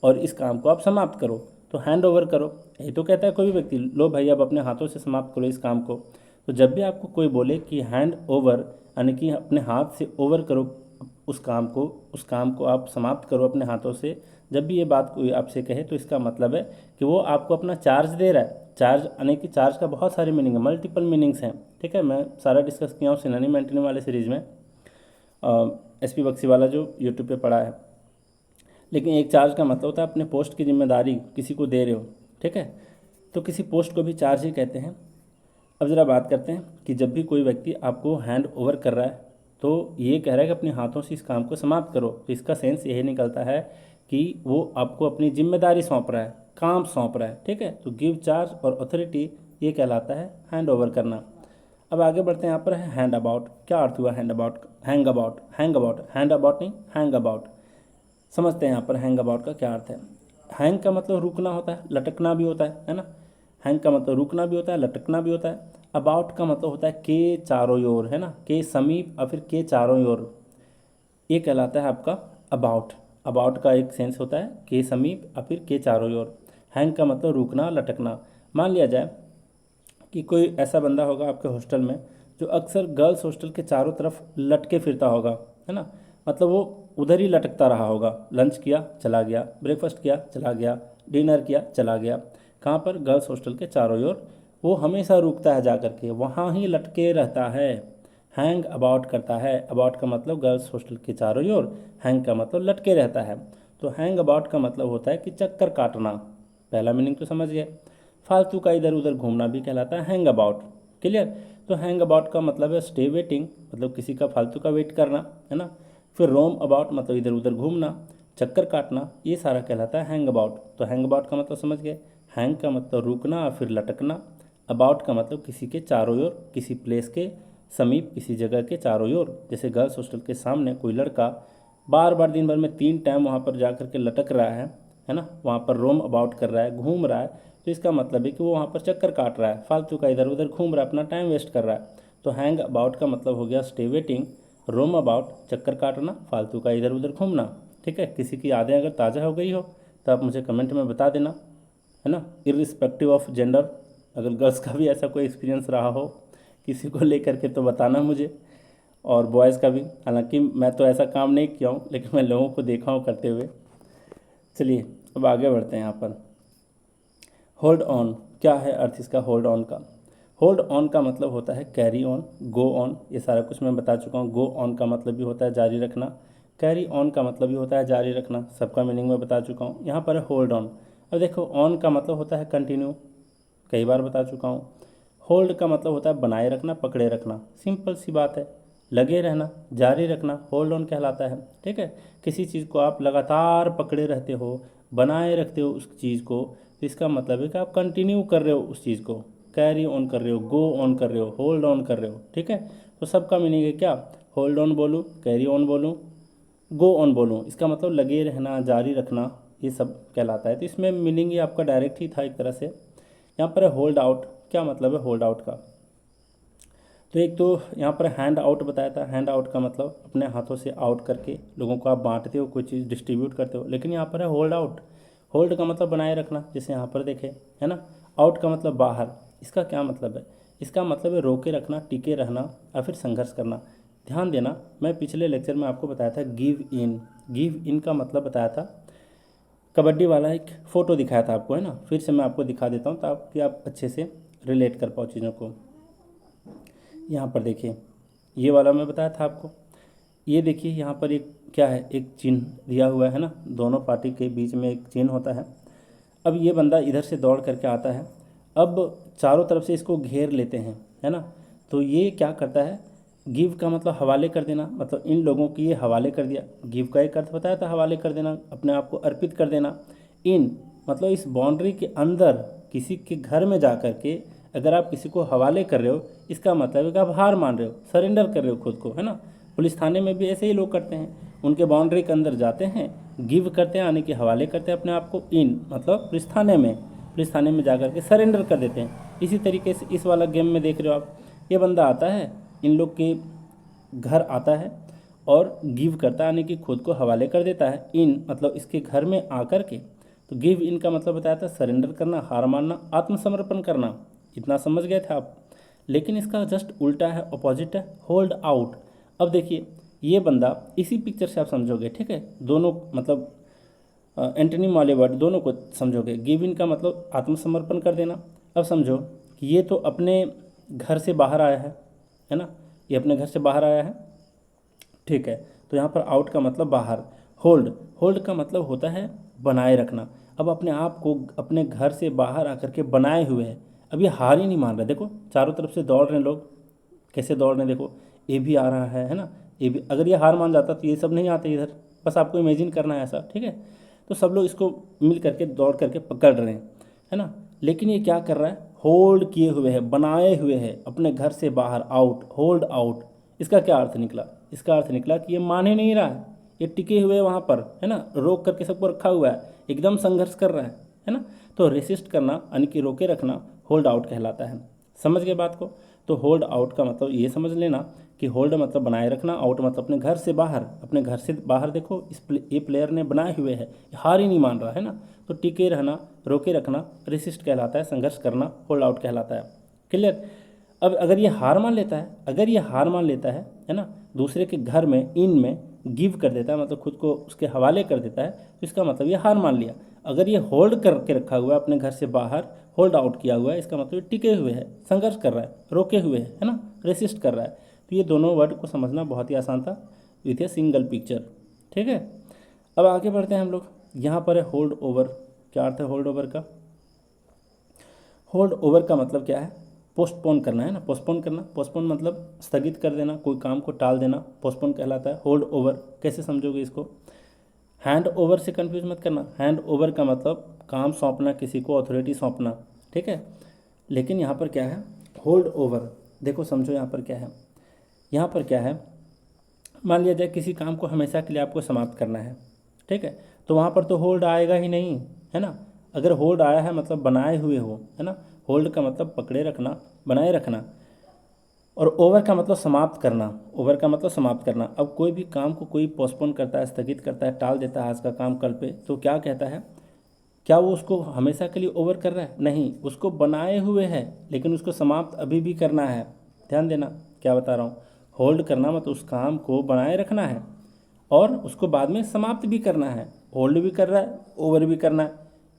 और इस काम को आप समाप्त करो, तो हैंड ओवर करो। यही तो कहता है कोई भी व्यक्ति, लो भाई अब अपने हाथों से समाप्त करो इस काम को। तो जब भी आपको कोई बोले कि हैंड ओवर, यानी कि अपने हाथ से ओवर करो उस काम को, उस काम को आप समाप्त करो अपने हाथों से, जब भी ये बात कोई आपसे कहे तो इसका मतलब है कि वो आपको अपना चार्ज दे रहा है। चार्ज, यानी कि चार्ज का बहुत सारे मीनिंग है, मल्टीपल मीनिंग्स हैं। ठीक है, मैं सारा डिस्कस किया हूँ सिनोनिम एंटोनिम वाले सीरीज़ में, एसपी बक्सी वाला जो यूट्यूब पे पढ़ा है। लेकिन एक चार्ज का मतलब होता है अपने पोस्ट की जिम्मेदारी किसी को दे रहे हो। ठीक है, तो किसी पोस्ट को भी चार्ज ही कहते हैं। अब ज़रा बात करते हैं कि जब भी कोई व्यक्ति आपको हैंड ओवर कर रहा है तो ये कह रहा है कि अपने हाथों से इस काम को समाप्त करो, तो इसका सेंस यही निकलता है कि वो आपको अपनी जिम्मेदारी सौंप रहा है, काम सौंप रहा है। ठीक है, तो गिव चार्ज और अथॉरिटी ये कहलाता है हैंड ओवर करना। अब आगे बढ़ते हैं, यहाँ पर है हैंड अबाउट। क्या अर्थ हुआ hand about? Hang about, hang about, hand about नहीं, हैंग अबाउट। समझते हैं यहाँ पर हैंग अबाउट का क्या अर्थ है। हैंग का मतलब रुकना होता है, लटकना भी होता है ना। हैंग का मतलब रुकना भी होता है, लटकना भी होता है। अबाउट का मतलब होता है के चारों ओर, है ना, के समीप और फिर के चारों ओर, ये कहलाता है आपका अबाउट। अबाउट का एक सेंस होता है के समीप और फिर के चारों ओर। हैंग का मतलब रुकना, लटकना। मान लिया जाए कि कोई ऐसा बंदा होगा आपके हॉस्टल में जो अक्सर गर्ल्स हॉस्टल के चारों तरफ लटके फिरता होगा, है ना, मतलब वो उधर ही लटकता रहा होगा, लंच किया चला गया, ब्रेकफास्ट किया चला गया, डिनर किया चला गया। कहाँ पर? गर्ल्स हॉस्टल के चारों ओर वो हमेशा रुकता है, जा करके वहाँ ही लटके रहता है, हैंग अबाउट करता है। अबाउट का मतलब गर्ल्स हॉस्टल के चारों ओर, हैंग का मतलब लटके रहता है। तो हैंग अबाउट का मतलब होता है कि चक्कर काटना, पहला मीनिंग तो समझ गए। फालतू का इधर उधर घूमना भी कहलाता है हैंग अबाउट। क्लियर? तो हैंग अबाउट का मतलब है स्टे वेटिंग, मतलब किसी का फालतू का वेट करना, है ना। फिर रोम अबाउट मतलब इधर उधर घूमना, चक्कर काटना, ये सारा कहलाता है हैंग अबाउट। तो हैंग अबाउट का मतलब समझ गए। हैंग का मतलब रुकना, फिर लटकना। अबाउट का मतलब किसी के चारों ओर, किसी प्लेस के समीप, किसी जगह के चारों ओर। जैसे गर्ल्स हॉस्टल के सामने कोई लड़का बार बार दिन भर में 3 टाइम वहाँ पर जा कर के लटक रहा है ना, वहाँ पर रोम अबाउट कर रहा है, घूम रहा है, तो इसका मतलब है कि वो वहाँ पर चक्कर काट रहा है, फालतू का इधर उधर घूम रहा है, अपना टाइम वेस्ट कर रहा है। तो हैंग अबाउट का मतलब हो गया स्टे वेटिंग, रोम अबाउट चक्कर काटना, फालतू का इधर उधर घूमना। ठीक है? किसी की यादें अगर ताज़ा हो गई हो तो आप मुझे कमेंट में बता देना, है ना, इर्रिस्पेक्टिव ऑफ जेंडर। अगर गर्ल्स का भी ऐसा कोई एक्सपीरियंस रहा हो किसी को लेकर के तो बताना मुझे, और बॉयज़ का भी। हालांकि मैं तो ऐसा काम नहीं किया हूँ, लेकिन मैं लोगों को देखा हूँ करते हुए। चलिए अब आगे बढ़ते हैं। यहाँ पर होल्ड ऑन, क्या है अर्थ इसका होल्ड ऑन का? होल्ड ऑन का मतलब होता है कैरी ऑन, गो ऑन, ये सारा कुछ मैं बता चुका हूँ। गो ऑन का मतलब भी होता है जारी रखना, कैरी ऑन का मतलब भी होता है जारी रखना, सबका मीनिंग मैं बता चुका हूँ। यहाँ पर है होल्ड ऑन। अब देखो, ऑन का मतलब होता है कंटिन्यू, कई बार बता चुका हूँ। होल्ड का मतलब होता है बनाए रखना, पकड़े रखना, सिंपल सी बात है, लगे रहना, जारी रखना, होल्ड ऑन कहलाता है। ठीक है? किसी चीज़ को आप लगातार पकड़े रहते हो, बनाए रखते हो उस चीज़ को, तो इसका मतलब है कि आप कंटिन्यू कर रहे हो उस चीज़ को, कैरी ऑन कर रहे हो, गो ऑन कर रहे हो, होल्ड ऑन कर रहे हो। ठीक है? तो सबका मीनिंग है क्या? होल्ड ऑन बोलूँ, कैरी ऑन बोलूँ, गो ऑन बोलूँ, इसका मतलब लगे रहना, जारी रखना, ये सब कहलाता है। तो इसमें मीनिंग ये आपका डायरेक्ट ही था एक तरह से। यहाँ पर है होल्ड आउट। क्या मतलब है होल्ड आउट का? तो एक तो यहाँ पर हैंड आउट बताया था। हैंड आउट का मतलब अपने हाथों से आउट करके लोगों को आप बांटते हो, कोई चीज़ डिस्ट्रीब्यूट करते हो। लेकिन यहाँ पर है होल्ड आउट। होल्ड का मतलब बनाए रखना, जैसे यहाँ पर देखें, है ना। आउट का मतलब बाहर। इसका क्या मतलब है? इसका मतलब है रोके रखना, टिके रहना, या फिर संघर्ष करना। ध्यान देना, मैं पिछले लेक्चर में आपको बताया था गिव इन। गिव इन का मतलब बताया था, कबड्डी वाला एक फ़ोटो दिखाया था आपको, है ना। फिर से मैं आपको दिखा देता हूँ ताकि आप अच्छे से रिलेट कर पाओ चीज़ों को। यहाँ पर देखिए, ये वाला मैं बताया था आपको। ये देखिए यहाँ पर एक क्या है, एक चिन्ह दिया हुआ है ना, दोनों पार्टी के बीच में एक चिन्ह होता है। अब ये बंदा इधर से दौड़ करके आता है, अब चारों तरफ से इसको घेर लेते हैं, है ना। तो ये क्या करता है, गिव का मतलब हवाले कर देना, मतलब इन लोगों की ये हवाले कर दिया। गिव का एक अर्थ बताया था हवाले कर देना, अपने आप को अर्पित कर देना। इन मतलब इस बाउंड्री के अंदर किसी के घर में जा कर के अगर आप किसी को हवाले कर रहे हो, इसका मतलब है कि आप हार मान रहे हो, सरेंडर कर रहे हो खुद को, है ना। पुलिस थाने में भी ऐसे ही लोग करते हैं, उनके बाउंड्री के अंदर जाते हैं, गिव करते हैं, यानी कि हवाले करते हैं अपने आप को। इन मतलब पुलिस थाने में जा कर के सरेंडर कर देते हैं। इसी तरीके से इस वाला गेम में देख रहे हो आप, ये बंदा आता है, इन लोग के घर आता है और गिव करता है, यानी कि खुद को हवाले कर देता है। इन मतलब इसके घर में आकर के। तो गिव इन का मतलब बताया था सरेंडर करना, हार मानना, आत्मसमर्पण करना। इतना समझ गए थे आप। लेकिन इसका जस्ट उल्टा है, अपोजिट है, होल्ड आउट। अब देखिए, ये बंदा इसी पिक्चर से आप समझोगे, ठीक है, दोनों मतलब एंटनी वाले वर्ड दोनों को समझोगे। गिव इन का मतलब आत्मसमर्पण कर देना। अब समझो कि ये तो अपने घर से बाहर आया है ना, ये अपने घर से बाहर आया है, ठीक है। तो यहाँ पर आउट का मतलब बाहर, होल्ड, होल्ड का मतलब होता है बनाए रखना। अब अपने आप को अपने घर से बाहर आकर के बनाए हुए है, अब ये हार ही नहीं मान रहा। देखो चारों तरफ से दौड़ रहे हैं लोग, कैसे दौड़ रहे हैं देखो, ये भी आ रहा है ना, ये भी। अगर ये हार मान जाता तो ये सब नहीं आते इधर, बस आपको इमेजिन करना है ऐसा, ठीक है। तो सब लोग इसको मिल करके दौड़ करके पकड़ रहे हैं, है ना। लेकिन ये क्या कर रहा है, होल्ड किए हुए है, बनाए हुए है अपने घर से बाहर, आउट, होल्ड आउट। इसका क्या अर्थ निकला? इसका अर्थ निकला कि ये मान ही नहीं रहा है, ये टिके हुए वहाँ पर, है ना, रोक करके सबको रखा हुआ है, एकदम संघर्ष कर रहा है ना। तो रेसिस्ट करना यानी कि रोके रखना होल्ड आउट कहलाता है। समझ गए बात को? तो होल्ड आउट का मतलब ये समझ लेना कि होल्ड मतलब बनाए रखना, आउट मतलब अपने घर से बाहर। अपने घर से बाहर देखो, ये प्लेयर ने बनाए हुए है, हार ही नहीं मान रहा है ना। तो टिके रहना, रोके रखना, रेसिस्ट कहलाता है, संघर्ष करना होल्ड आउट कहलाता है। क्लियर? अब अगर ये हार मान लेता है, अगर ये हार मान लेता है ना, दूसरे के घर में, इन में गिव कर देता है, मतलब खुद को उसके हवाले कर देता है, तो इसका मतलब ये हार मान लिया। अगर ये होल्ड करके रखा हुआ है, अपने घर से बाहर होल्ड आउट किया हुआ है, इसका मतलब ये टिके हुए है, संघर्ष कर रहा है, रोके हुए है ना, रेसिस्ट कर रहा है। तो ये दोनों वर्ड को समझना बहुत ही आसान था विथ ए सिंगल पिक्चर। ठीक है, अब आगे बढ़ते हैं हम लोग। यहाँ पर है होल्ड ओवर। क्या अर्थ है होल्ड ओवर का? होल्ड ओवर का मतलब क्या है? पोस्टपोन करना है ना, पोस्टपोन करना। पोस्टपोन मतलब स्थगित कर देना, कोई काम को टाल देना, पोस्टपोन कहलाता है। होल्ड ओवर कैसे समझोगे इसको? हैंड ओवर से कंफ्यूज मत करना। हैंड ओवर का मतलब काम सौंपना, किसी को अथॉरिटी सौंपना, ठीक है। लेकिन यहाँ पर क्या है? Hold over. देखो समझो यहाँ पर क्या है। यहाँ पर क्या है, मान लिया जाए किसी काम को हमेशा के लिए आपको समाप्त करना है, ठीक है, तो वहाँ पर तो होल्ड आएगा ही नहीं, है ना। अगर होल्ड आया है मतलब बनाए हुए हो, है ना। होल्ड का मतलब पकड़े रखना, बनाए रखना। और ओवर का मतलब समाप्त करना। ओवर का मतलब समाप्त करना। अब कोई भी काम को कोई पोस्टपोन करता है, स्थगित करता है, टाल देता है आज का काम कल पे, तो क्या कहता है? क्या वो उसको हमेशा के लिए ओवर कर रहा है? नहीं, उसको बनाए हुए है, लेकिन उसको समाप्त अभी भी करना है। ध्यान देना क्या बता रहा हूँ। होल्ड करना मतलब उस काम को बनाए रखना है और उसको बाद में समाप्त भी करना है। होल्ड भी कर रहा है, ओवर भी करना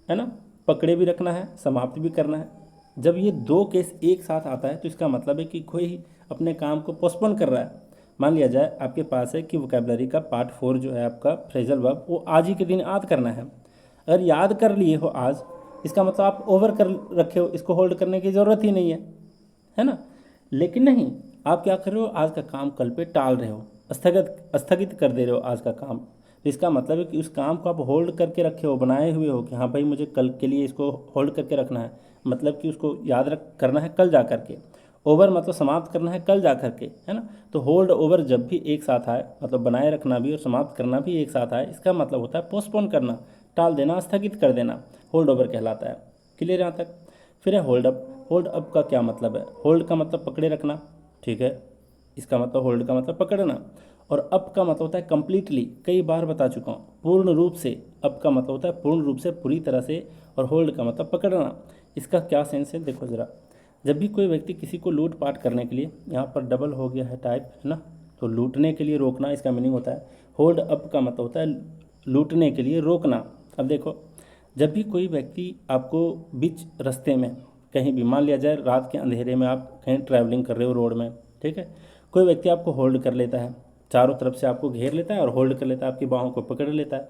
है ना। पकड़े भी रखना है, समाप्त भी करना है। जब ये दो केस एक साथ आता है तो इसका मतलब है कि कोई अपने काम को पोस्टपोन कर रहा है। मान लिया जाए आपके पास है कि वोकैबुलरी का पार्ट 4 जो है आपका फ्रेजल वर्ब, वो आज ही के दिन याद करना है। अगर याद कर लिए हो आज, इसका मतलब आप ओवर कर रखे हो, इसको होल्ड करने की ज़रूरत ही नहीं है ना। लेकिन नहीं, आप क्या कर रहे हो? आज का काम कल पे टाल रहे हो, स्थगित स्थगित कर दे रहे हो आज का काम। तो इसका मतलब है कि उस काम को आप होल्ड करके रखे हो, बनाए हुए हो कि हाँ भाई मुझे कल के लिए इसको होल्ड करके रखना है, मतलब कि उसको याद रख करना है कल जा करके। ओवर मतलब समाप्त करना है कल जा करके, है ना। तो होल्ड ओवर जब भी एक साथ आए, मतलब बनाए रखना भी और समाप्त करना भी एक साथ आए, इसका मतलब होता है पोस्टपोन करना, टाल देना, स्थगित कर देना, होल्ड ओवर कहलाता है। क्लियर यहाँ तक? फिर है होल्ड अप। होल्ड अप का क्या मतलब है? होल्ड का मतलब पकड़े रखना, ठीक है, इसका मतलब होल्ड का मतलब पकड़ना। और अप का मतलब होता है कंप्लीटली, कई बार बता चुका हूँ, पूर्ण रूप से। अप का मतलब होता है पूर्ण रूप से, पूरी तरह से। और होल्ड का मतलब पकड़ना। इसका क्या सेंस है देखो ज़रा। जब भी कोई व्यक्ति किसी को लूट पाट करने के लिए, यहाँ पर डबल हो गया है टाइप, है ना, तो लूटने के लिए रोकना इसका मीनिंग होता है। होल्ड अप का मतलब होता है लूटने के लिए रोकना। अब देखो, जब भी कोई व्यक्ति आपको बीच रास्ते में कहीं भी, मान लिया जाए रात के अंधेरे में आप कहीं ट्रैवलिंग कर रहे हो रोड में, ठीक है, कोई व्यक्ति आपको होल्ड कर लेता है, चारों तरफ से आपको घेर लेता है और होल्ड कर लेता है, आपकी बाहों को पकड़ लेता है।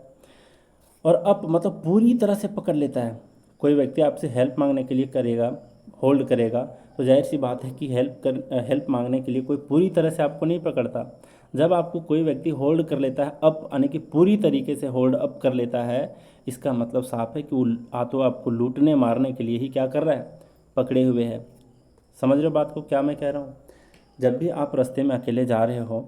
और अब मतलब पूरी तरह से पकड़ लेता है। कोई व्यक्ति आपसे हेल्प मांगने के लिए करेगा, होल्ड करेगा, तो जाहिर सी बात है कि हेल्प मांगने के लिए कोई पूरी तरह से आपको नहीं पकड़ता। जब आपको कोई व्यक्ति होल्ड कर लेता है, अप यानी कि पूरी तरीके से होल्ड अप कर लेता है, इसका मतलब साफ है कि वो तो आपको लूटने मारने के लिए ही क्या कर रहा है? पकड़े हुए है। समझ रहे हो बात को, क्या मैं कह रहा हूँ? जब भी आप रास्ते में अकेले जा रहे हो,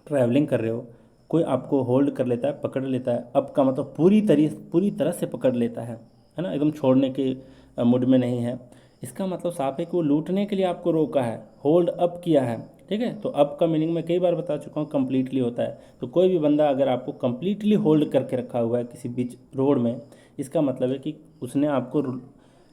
ट्रैवलिंग कर रहे हो, कोई आपको होल्ड कर लेता है, पकड़ लेता है, अब का मतलब पूरी तरह से पकड़ लेता है ना, एकदम छोड़ने के मूड में नहीं है, इसका मतलब साफ है कि वो लूटने के लिए आपको रोका है, होल्ड अप किया है। ठीक है, तो अप का मीनिंग मैं कई बार बता चुका हूँ, कंप्लीटली होता है। तो कोई भी बंदा अगर आपको कंप्लीटली होल्ड करके रखा हुआ है किसी बीच रोड में, इसका मतलब है कि उसने आपको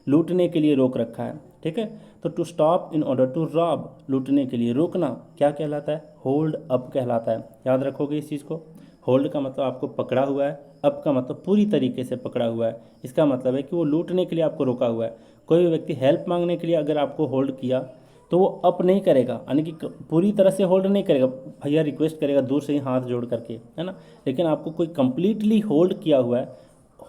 लूटने के लिए रोक रखा है। ठीक है, तो to stop in order to rob, लूटने के लिए रोकना, क्या कहलाता है? होल्ड अप कहलाता है। याद रखोगे इस चीज़ को। होल्ड का मतलब आपको पकड़ा हुआ है, अप का मतलब पूरी तरीके से पकड़ा हुआ है। इसका मतलब है कि वो लूटने के लिए आपको रोका हुआ है। कोई भी व्यक्ति हेल्प मांगने के लिए अगर आपको होल्ड किया तो वो अप नहीं करेगा, यानी कि पूरी तरह से होल्ड नहीं करेगा, भैया रिक्वेस्ट करेगा दूर से ही हाथ जोड़ करके, है ना। लेकिन आपको कोई कंप्लीटली होल्ड किया हुआ है,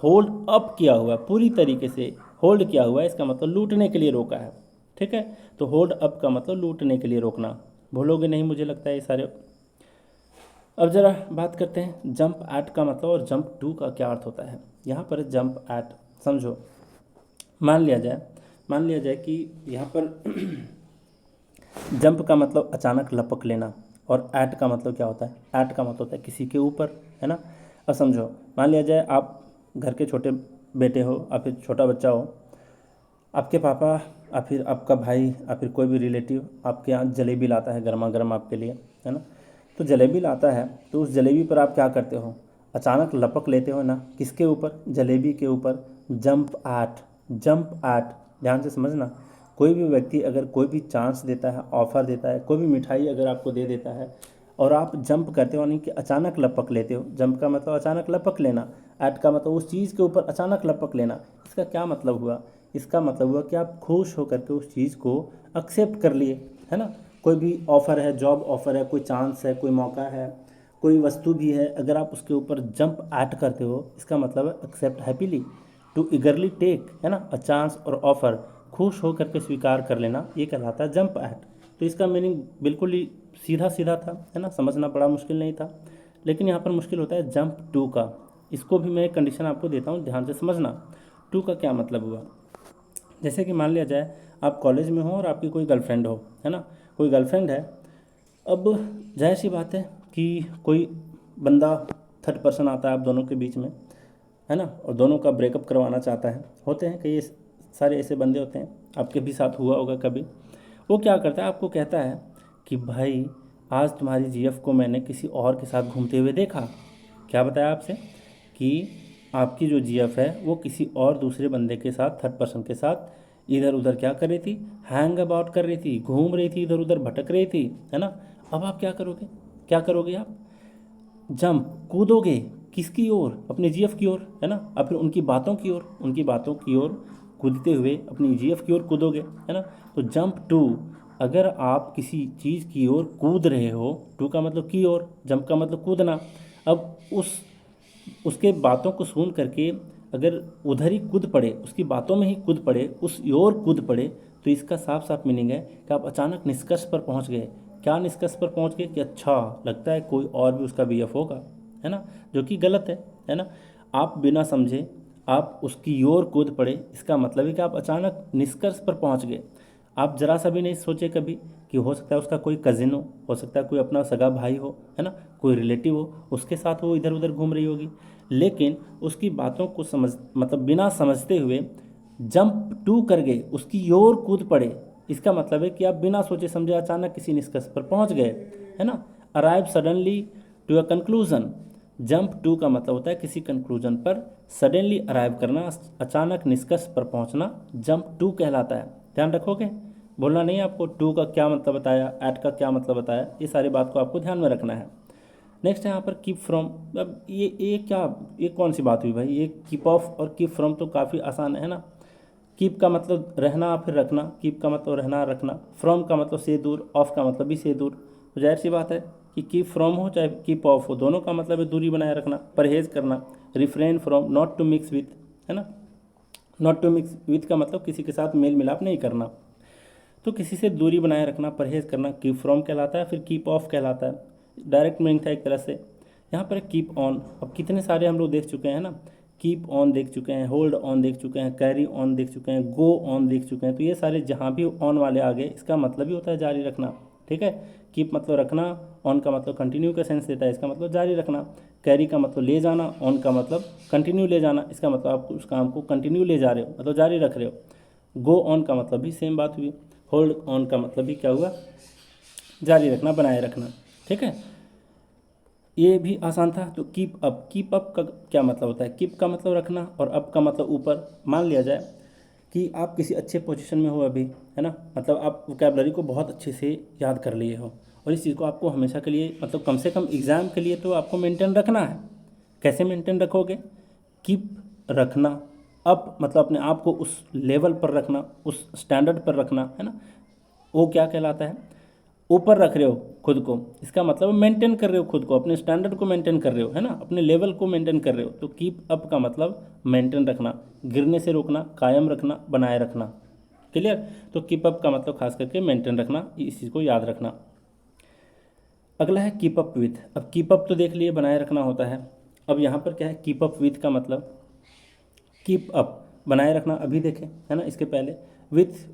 होल्ड अप किया हुआ है, पूरी तरीके से होल्ड किया हुआ है, इसका मतलब लूटने के लिए रोका है। ठीक है, तो होल्ड अप का मतलब लूटने के लिए रोकना। भूलोगे नहीं मुझे लगता है ये सारे। अब ज़रा बात करते हैं जंप एट का मतलब और जंप टू का क्या अर्थ होता है। यहाँ पर जंप एट समझो। मान लिया जाए कि यहाँ पर जंप का मतलब अचानक लपक लेना, और ऐट का मतलब क्या होता है? ऐट का मतलब होता है किसी के ऊपर, है ना। अब समझो, मान लिया जाए आप घर के छोटे बेटे हो या फिर छोटा बच्चा हो, आपके पापा या फिर आपका भाई या फिर कोई भी रिलेटिव आपके यहाँ जलेबी लाता है गर्मा गर्म आपके लिए, है ना। तो जलेबी लाता है, तो उस जलेबी पर आप क्या करते हो? अचानक लपक लेते हो ना, किसके ऊपर? जलेबी के ऊपर। जंप एट, जंप एट, ध्यान से समझना। कोई भी व्यक्ति अगर कोई भी चांस देता है, ऑफ़र देता है, कोई भी मिठाई अगर आपको दे देता है, और आप जंप करते हो यानी कि अचानक लपक लेते हो। जंप का मतलब अचानक लपक लेना, एट का मतलब उस चीज़ के ऊपर अचानक लपक लेना। इसका क्या मतलब हुआ? इसका मतलब हुआ कि आप खुश होकर के उस चीज़ को एक्सेप्ट कर लिए, है ना। कोई भी ऑफ़र है, जॉब ऑफ़र है, कोई चांस है, कोई मौका है, कोई वस्तु भी है, अगर आप उसके ऊपर जंप ऐट करते हो, इसका मतलब है accept happily, to eagerly take, है ना। अ चांस और ऑफ़र, खुश होकर के स्वीकार कर लेना, ये कहलाता है जंप ऐट। तो इसका मीनिंग बिल्कुल ही सीधा सीधा था, है ना, समझना बड़ा मुश्किल नहीं था। लेकिन यहाँ पर मुश्किल होता है जंप टू का। इसको भी मैं एक कंडीशन आपको देता हूँ, ध्यान से समझना। टू का क्या मतलब हुआ? जैसे कि मान लिया जाए आप कॉलेज में हो और आपकी कोई गर्लफ्रेंड हो, है ना, कोई गर्लफ्रेंड है। अब जाहिर सी बात है कि कोई बंदा थर्ड पर्सन आता है आप दोनों के बीच में, है ना, और दोनों का ब्रेकअप करवाना चाहता है। होते हैं कई सारे ऐसे बंदे होते हैं, आपके भी साथ हुआ होगा कभी। वो क्या करता है, आपको कहता है कि भाई आज तुम्हारी जीएफ को मैंने किसी और के साथ घूमते हुए देखा। क्या बताया आपसे? कि आपकी जो जीएफ है वो किसी और दूसरे बंदे के साथ, थर्ड पर्सन के साथ इधर उधर क्या कर रही थी, हैंग अबाउट कर रही थी, घूम रही थी, इधर उधर भटक रही थी, है ना। अब आप क्या करोगे? क्या करोगे आप? जंप, कूदोगे। किसकी ओर? अपनी जीएफ की ओर, है ना। अब फिर उनकी बातों की ओर, उनकी बातों की ओर कूदते हुए अपनी जीएफ की ओर कूदोगे, है ना। तो जंप टू, अगर आप किसी चीज़ की ओर कूद रहे हो, टू का मतलब की ओर, जंप का मतलब कूदना। अब उसके बातों को सुन करके अगर उधर ही कूद पड़े, उसकी बातों में ही कूद पड़े, उस ओर कूद पड़े, तो इसका साफ साफ मीनिंग है कि आप अचानक निष्कर्ष पर पहुंच गए। क्या निष्कर्ष पर पहुंच गए? कि अच्छा लगता है कोई और भी उसका बीएफ होगा, है ना, जो कि गलत है ना। आप बिना समझे आप उसकी ओर कूद पड़े, इसका मतलब है कि आप अचानक निष्कर्ष पर पहुंच गए। आप जरा सा भी नहीं सोचे कभी कि हो सकता है उसका कोई कजिन हो सकता है कोई अपना सगा भाई हो, है ना, कोई रिलेटिव हो, उसके साथ वो इधर उधर घूम रही होगी। लेकिन उसकी बातों को समझ मतलब बिना समझते हुए जंप टू कर गए, उसकी ओर कूद पड़े। इसका मतलब है कि आप बिना सोचे समझे अचानक किसी निष्कर्ष पर पहुंच गए, है ना। Arrive suddenly to a conclusion. Jump to का मतलब होता है किसी कंक्लूजन पर सडनली अराइव करना, अचानक निष्कर्ष पर पहुंचना, जंप टू कहलाता है। ध्यान रखोगे, बोलना नहीं है आपको टू का क्या मतलब बताया, एट का क्या मतलब बताया, ये सारी बात को आपको ध्यान में रखना है। नेक्स्ट है यहाँ पर कीप फ्रॉम। अब ये कौन सी बात हुई भाई? ये कीप ऑफ और कीप फ्रॉम तो काफ़ी आसान है ना। कीप का मतलब रहना फिर रखना, कीप का मतलब रहना रखना, फ्रॉम का मतलब से दूर, ऑफ का मतलब भी से दूर। तो जाहिर सी बात है कि कीप फ्रॉम हो चाहे कीप ऑफ हो, दोनों का मतलब है दूरी बनाए रखना, परहेज़ करना। Refrain from, not to mix with, है ना। नॉट टू मिक्स विथ का मतलब किसी के साथ मेल मिलाप नहीं करना। तो किसी से दूरी बनाए रखना, परहेज़ करना, कीप फ्रॉम कहलाता है। फिर कीप ऑफ कहलाता है। डायरेक्ट मीनिंग था एक तरह से। यहाँ पर कीप ऑन, अब कितने सारे हम लोग देख चुके हैं ना। कीप ऑन देख चुके हैं, होल्ड ऑन देख चुके हैं, कैरी ऑन देख चुके हैं, गो ऑन देख चुके हैं। तो ये सारे जहाँ भी ऑन वाले आ गए, इसका मतलब ही होता है जारी रखना, ठीक है। कीप मतलब रखना, ऑन का मतलब कंटिन्यू का सेंस देता है, इसका मतलब जारी रखना। कैरी का मतलब ले जाना, ऑन का मतलब कंटिन्यू ले जाना, इसका मतलब आप उस काम को कंटिन्यू ले जा रहे हो, मतलब जारी रख रहे हो। गो ऑन का मतलब भी सेम बात हुई। होल्ड ऑन का मतलब भी क्या हुआ? जारी रखना, बनाए रखना, ठीक है। ये भी आसान था। तो कीप अप, कीप अप का क्या मतलब होता है? कीप का मतलब रखना और अप का मतलब ऊपर। मान लिया जाए कि आप किसी अच्छे पोजीशन में हो अभी, है ना, मतलब आप वोकैबलरी को बहुत अच्छे से याद कर लिए हो, और इस चीज़ को आपको हमेशा के लिए मतलब कम से कम एग्ज़ाम के लिए तो आपको मेंटेन रखना है। कैसे मेंटेन रखोगे? कीप रखना, अप मतलब अपने आप को उस लेवल पर रखना, उस स्टैंडर्ड पर रखना, है ना। वो क्या कहलाता है? ऊपर रख रहे हो खुद को, इसका मतलब मेंटेन कर रहे हो खुद को, अपने स्टैंडर्ड को मेंटेन कर रहे हो, है ना, अपने लेवल को मेंटेन कर रहे हो। तो कीप अप का मतलब मेंटेन रखना, गिरने से रोकना, कायम रखना, बनाए रखना। क्लियर? तो कीप अप का मतलब खास करके मेंटेन रखना, इस चीज़ को याद रखना। अगला है कीप अप विथ। अब कीप अप तो देख लिए बनाए रखना होता है। अब यहाँ पर क्या है? कीप अप विथ का मतलब कीप अप बनाए रखना, अभी देखें, है ना, इसके पहले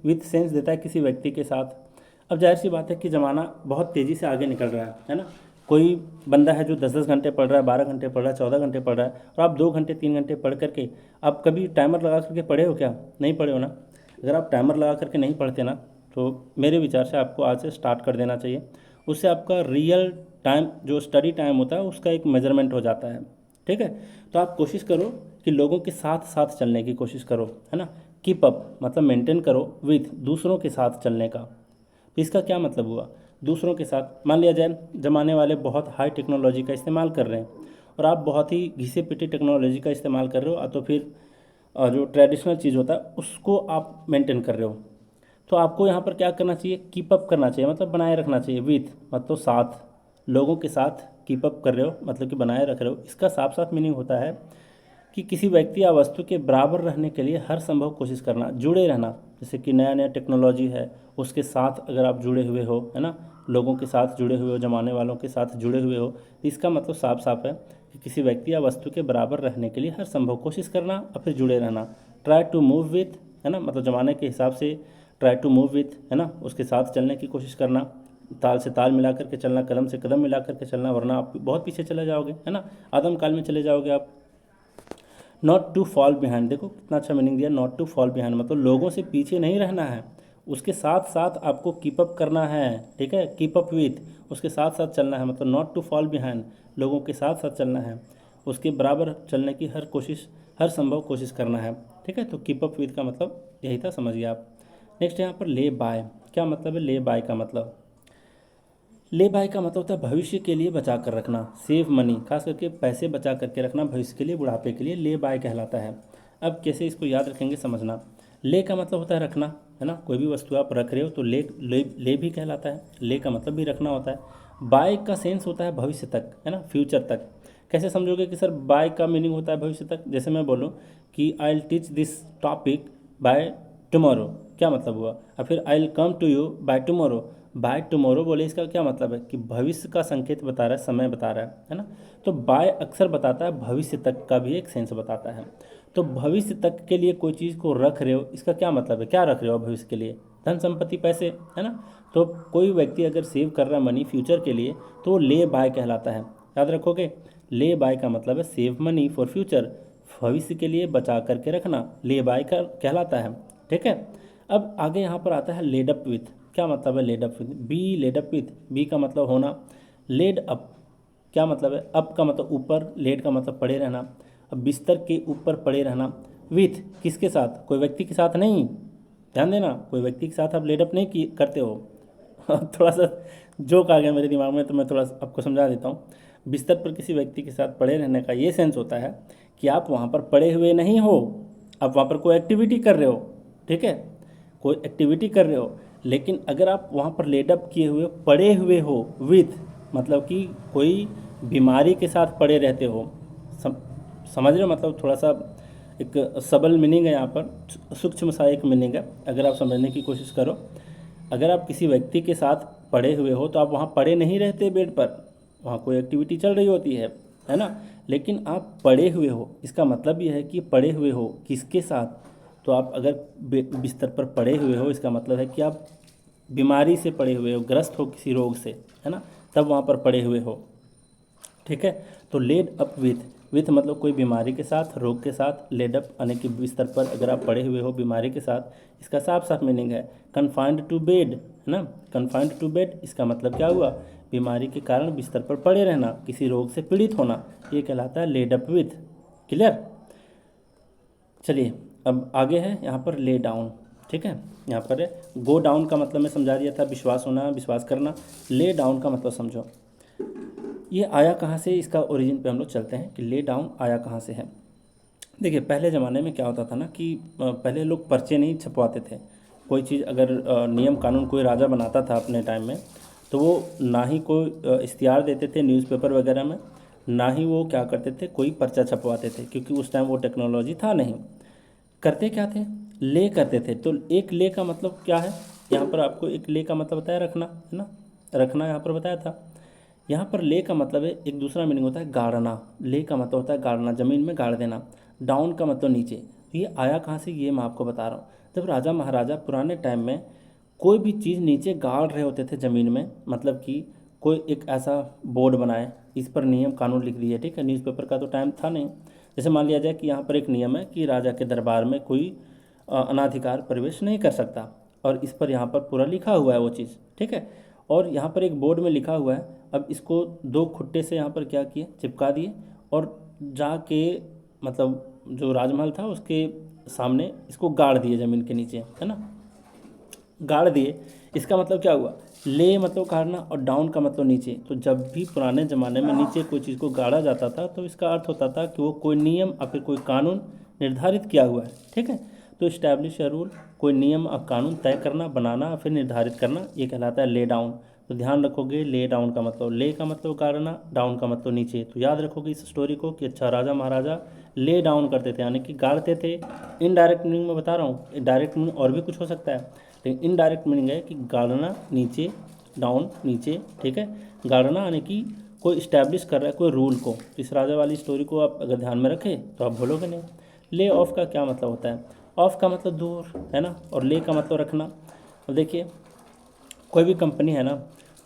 विथ सेंस देता है किसी व्यक्ति के साथ। अब जाहिर सी बात है कि ज़माना बहुत तेज़ी से आगे निकल रहा है ना। कोई बंदा है जो 10-10 घंटे पढ़ रहा है, 12 घंटे पढ़ रहा है, 14 घंटे पढ़ रहा है, और आप 2 घंटे 3 घंटे पढ़ करके आप कभी टाइमर लगा करके पढ़े हो क्या? नहीं पढ़े हो ना। अगर आप टाइमर लगा करके नहीं पढ़ते ना, तो मेरे विचार से आपको आज से स्टार्ट कर देना चाहिए। उससे आपका रियल टाइम जो स्टडी टाइम होता है उसका एक मेजरमेंट हो जाता है, ठीक है। तो आप कोशिश करो कि लोगों के साथ साथ चलने की कोशिश करो, है ना। कीप अप मतलब मेंटेन करो, विथ दूसरों के साथ चलने का। तो इसका क्या मतलब हुआ? दूसरों के साथ, मान लिया जाए जमाने वाले बहुत हाई टेक्नोलॉजी का इस्तेमाल कर रहे हैं और आप बहुत ही घिसे पिटे टेक्नोलॉजी का इस्तेमाल कर रहे हो, तो फिर जो ट्रेडिशनल चीज़ होता है उसको आप मेंटेन कर रहे हो, तो आपको यहाँ पर क्या करना चाहिए, कीप अप करना चाहिए, मतलब बनाए रखना चाहिए। विथ मतलब साथ, लोगों के साथ कीप अप कर रहे हो मतलब कि बनाए रख रहे हो। इसका साफ साफ मीनिंग होता है कि किसी व्यक्ति या वस्तु के बराबर रहने के लिए हर संभव कोशिश करना, जुड़े रहना। जैसे कि नया नया टेक्नोलॉजी है उसके साथ अगर आप जुड़े हुए हो, है ना, लोगों के साथ जुड़े हुए हो, जमाने वालों के साथ जुड़े हुए हो, तो इसका मतलब साफ साफ है कि किसी व्यक्ति या वस्तु के बराबर रहने के लिए हर संभव कोशिश करना और फिर जुड़े रहना। ट्राई टू मूव विथ, है ना, मतलब ज़माने के हिसाब से ट्राई टू मूव विथ, है ना, उसके साथ चलने की कोशिश करना, ताल से ताल मिला करके चलना, कदम से कदम मिला करके चलना, वरना आप बहुत पीछे चले जाओगे, है ना, आदम काल में चले जाओगे आप। नॉट टू फॉल बिहाइंड, देखो कितना अच्छा मीनिंग दिया, नॉट टू फॉल बिहाइंड मतलब लोगों से पीछे नहीं रहना है, उसके साथ साथ आपको कीप अप करना है, ठीक है, कीप अप विथ, उसके साथ साथ चलना है, मतलब नॉट टू फॉल बिहाइंड, लोगों के साथ साथ चलना है, उसके बराबर चलने की हर संभव कोशिश करना है, ठीक है। तो कीप अप विथ का मतलब यही था, समझिए आप। नेक्स्ट यहाँ पर ले बाय, क्या मतलब है ले बाय का मतलब, ले बाय का मतलब होता है भविष्य के लिए बचा कर रखना, सेव मनी, खास करके पैसे बचा करके रखना भविष्य के लिए, बुढ़ापे के लिए, ले बाय कहलाता है। अब कैसे इसको याद रखेंगे समझना। ले का मतलब होता है रखना, है ना, कोई भी वस्तु आप रख रहे हो तो ले भी कहलाता है, ले का मतलब भी रखना होता है। बाय का सेंस होता है भविष्य तक, है ना, फ्यूचर तक। कैसे समझोगे कि सर बाय का मीनिंग होता है भविष्य तक, जैसे मैं बोलूँ कि I will teach this topic by tomorrow, क्या मतलब हुआ, और फिर I will come to you by tomorrow, by tomorrow बोले इसका क्या मतलब है कि भविष्य का संकेत बता रहा है, समय बता रहा है ना। तो बाय अक्सर बताता है भविष्य तक का भी एक सेंस बताता है। तो भविष्य तक के लिए कोई चीज़ को रख रहे हो, इसका क्या मतलब है, क्या रख रहे हो भविष्य के लिए, धन संपत्ति पैसे, है ना। तो कोई व्यक्ति अगर सेव कर रहा है मनी फ्यूचर के लिए तो वो ले बाय कहलाता है, याद रखोगे। ले बाय का मतलब है सेव मनी फॉर फ्यूचर, भविष्य के लिए बचा करके रखना, ले बाय का कहलाता है, ठीक है। अब आगे यहाँ पर आता है लेड अप विथ, क्या मतलब है led up with, be led up with, be का मतलब होना, लेड अप क्या मतलब है, अप का मतलब ऊपर, लेड का मतलब पड़े रहना, अब बिस्तर के ऊपर पड़े रहना, विथ किसके साथ, कोई व्यक्ति के साथ नहीं, ध्यान देना, कोई व्यक्ति के साथ आप लेड अप नहीं करते हो थोड़ा सा जोक आ गया मेरे दिमाग में तो मैं थोड़ा सा आपको समझा देता हूँ। बिस्तर पर किसी व्यक्ति के साथ पड़े रहने का ये सेंस होता है कि आप वहाँ पर पड़े हुए नहीं हो, आप वहाँ पर कोई एक्टिविटी कर रहे हो, ठीक है, कोई एक्टिविटी कर रहे हो, लेकिन अगर आप वहाँ पर लेडअप किए हुए पड़े हुए हो, विथ मतलब कि कोई बीमारी के साथ पड़े रहते हो, सम, समझ रहे हो, मतलब थोड़ा सा एक सबल मीनिंग है यहाँ पर, सूक्ष्म सा एक मीनिंग है, अगर आप समझने की कोशिश करो। अगर आप किसी व्यक्ति के साथ पड़े हुए हो तो आप वहाँ पड़े नहीं रहते बेड पर, वहाँ कोई एक्टिविटी चल रही होती है ना, लेकिन आप पड़े हुए हो, इसका मतलब ये है कि पड़े हुए हो किसके साथ, तो आप अगर बिस्तर पर पड़े हुए हो इसका मतलब है कि आप बीमारी से पड़े हुए हो, ग्रस्त हो किसी रोग से, है ना, तब वहाँ पर पड़े हुए हो, ठीक है। तो लेड अप विथ मतलब कोई बीमारी के साथ, रोग के साथ, लेड अप यानी कि बिस्तर पर अगर आप पड़े हुए हो बीमारी के साथ, इसका साफ साफ मीनिंग है कन्फाइंड टू बेड, है ना, कन्फाइंड टू बेड, इसका मतलब क्या हुआ, बीमारी के कारण बिस्तर पर पड़े रहना, किसी रोग से पीड़ित होना, ये कहलाता है लेड अप विथ, क्लियर। चलिए अब आगे है यहाँ पर ले डाउन, ठीक है, यहाँ पर है गो डाउन का मतलब मैं समझा दिया था, विश्वास होना, विश्वास करना। ले डाउन का मतलब समझो, ये आया कहाँ से, इसका ओरिजिन पे हम लोग चलते हैं कि ले डाउन आया कहाँ से है। देखिए पहले ज़माने में क्या होता था ना कि पहले लोग पर्चे नहीं छपवाते थे, कोई चीज़ अगर नियम कानून कोई राजा बनाता था अपने टाइम में, तो वो ना ही कोई इश्तिहार देते थे न्यूज़पेपर वगैरह में, ना ही वो क्या करते थे कोई पर्चा छपवाते थे, क्योंकि उस टाइम वो टेक्नोलॉजी था नहीं। करते क्या थे, ले करते थे। तो एक ले का मतलब क्या है, यहाँ पर आपको एक ले का मतलब बताया रखना, है ना, रखना यहाँ पर बताया था। यहाँ पर ले का मतलब है एक दूसरा मीनिंग होता है गाड़ना, ले का मतलब होता है गाड़ना, ज़मीन में गाड़ देना, डाउन का मतलब नीचे। तो ये आया कहाँ से ये मैं आपको बता रहा हूँ, जब राजा महाराजा पुराने टाइम में कोई भी चीज़ नीचे गाड़ रहे होते थे ज़मीन में, मतलब कि कोई एक ऐसा बोर्ड बनाए, इस पर नियम कानून लिख दिए, ठीक है, न्यूज़पेपर का तो टाइम था नहीं। जैसे मान लिया जाए कि यहाँ पर एक नियम है कि राजा के दरबार में कोई अनाधिकार प्रवेश नहीं कर सकता, और इस पर यहाँ पर पूरा लिखा हुआ है वो चीज़, ठीक है, और यहाँ पर एक बोर्ड में लिखा हुआ है। अब इसको दो खुट्टे से यहाँ पर क्या किए, चिपका दिए, और जाके मतलब जो राजमहल था उसके सामने इसको गाड़ दिए ज़मीन के नीचे, है ना, गाड़ दिए। इसका मतलब क्या हुआ, ले मतलब गाड़ना और डाउन का मतलब नीचे। तो जब भी पुराने ज़माने में नीचे कोई चीज़ को गाड़ा जाता था तो इसका अर्थ होता था कि वो कोई नियम या फिर कोई कानून निर्धारित किया हुआ है, ठीक है। तो इस्टेब्लिश या रूल, कोई नियम और कानून तय करना, बनाना या फिर निर्धारित करना, ये कहलाता है ले डाउन। तो ध्यान रखोगे ले डाउन का मतलब, ले का मतलब गाड़ना, डाउन का मतलब नीचे। तो याद रखोगे इस स्टोरी को कि अच्छा राजा महाराजा ले डाउन करते थे यानी कि गाड़ते थे। इनडायरेक्ट मीनिंग में बता रहा हूँ, डायरेक्ट मीनिंग और भी कुछ हो सकता है, लेकिन इनडायरेक्ट मीनिंग है कि गाड़ना नीचे, डाउन नीचे, ठीक है। गाड़ना यानी कि कोई इस्टेब्लिश कर रहा है कोई रूल को। इस राजा वाली स्टोरी को आप अगर ध्यान में रखें तो आप भूलोगे नहीं। ले ऑफ का क्या मतलब होता है, ऑफ का मतलब दूर है ना, और ले का मतलब रखना। अब देखिए कोई भी कंपनी है ना,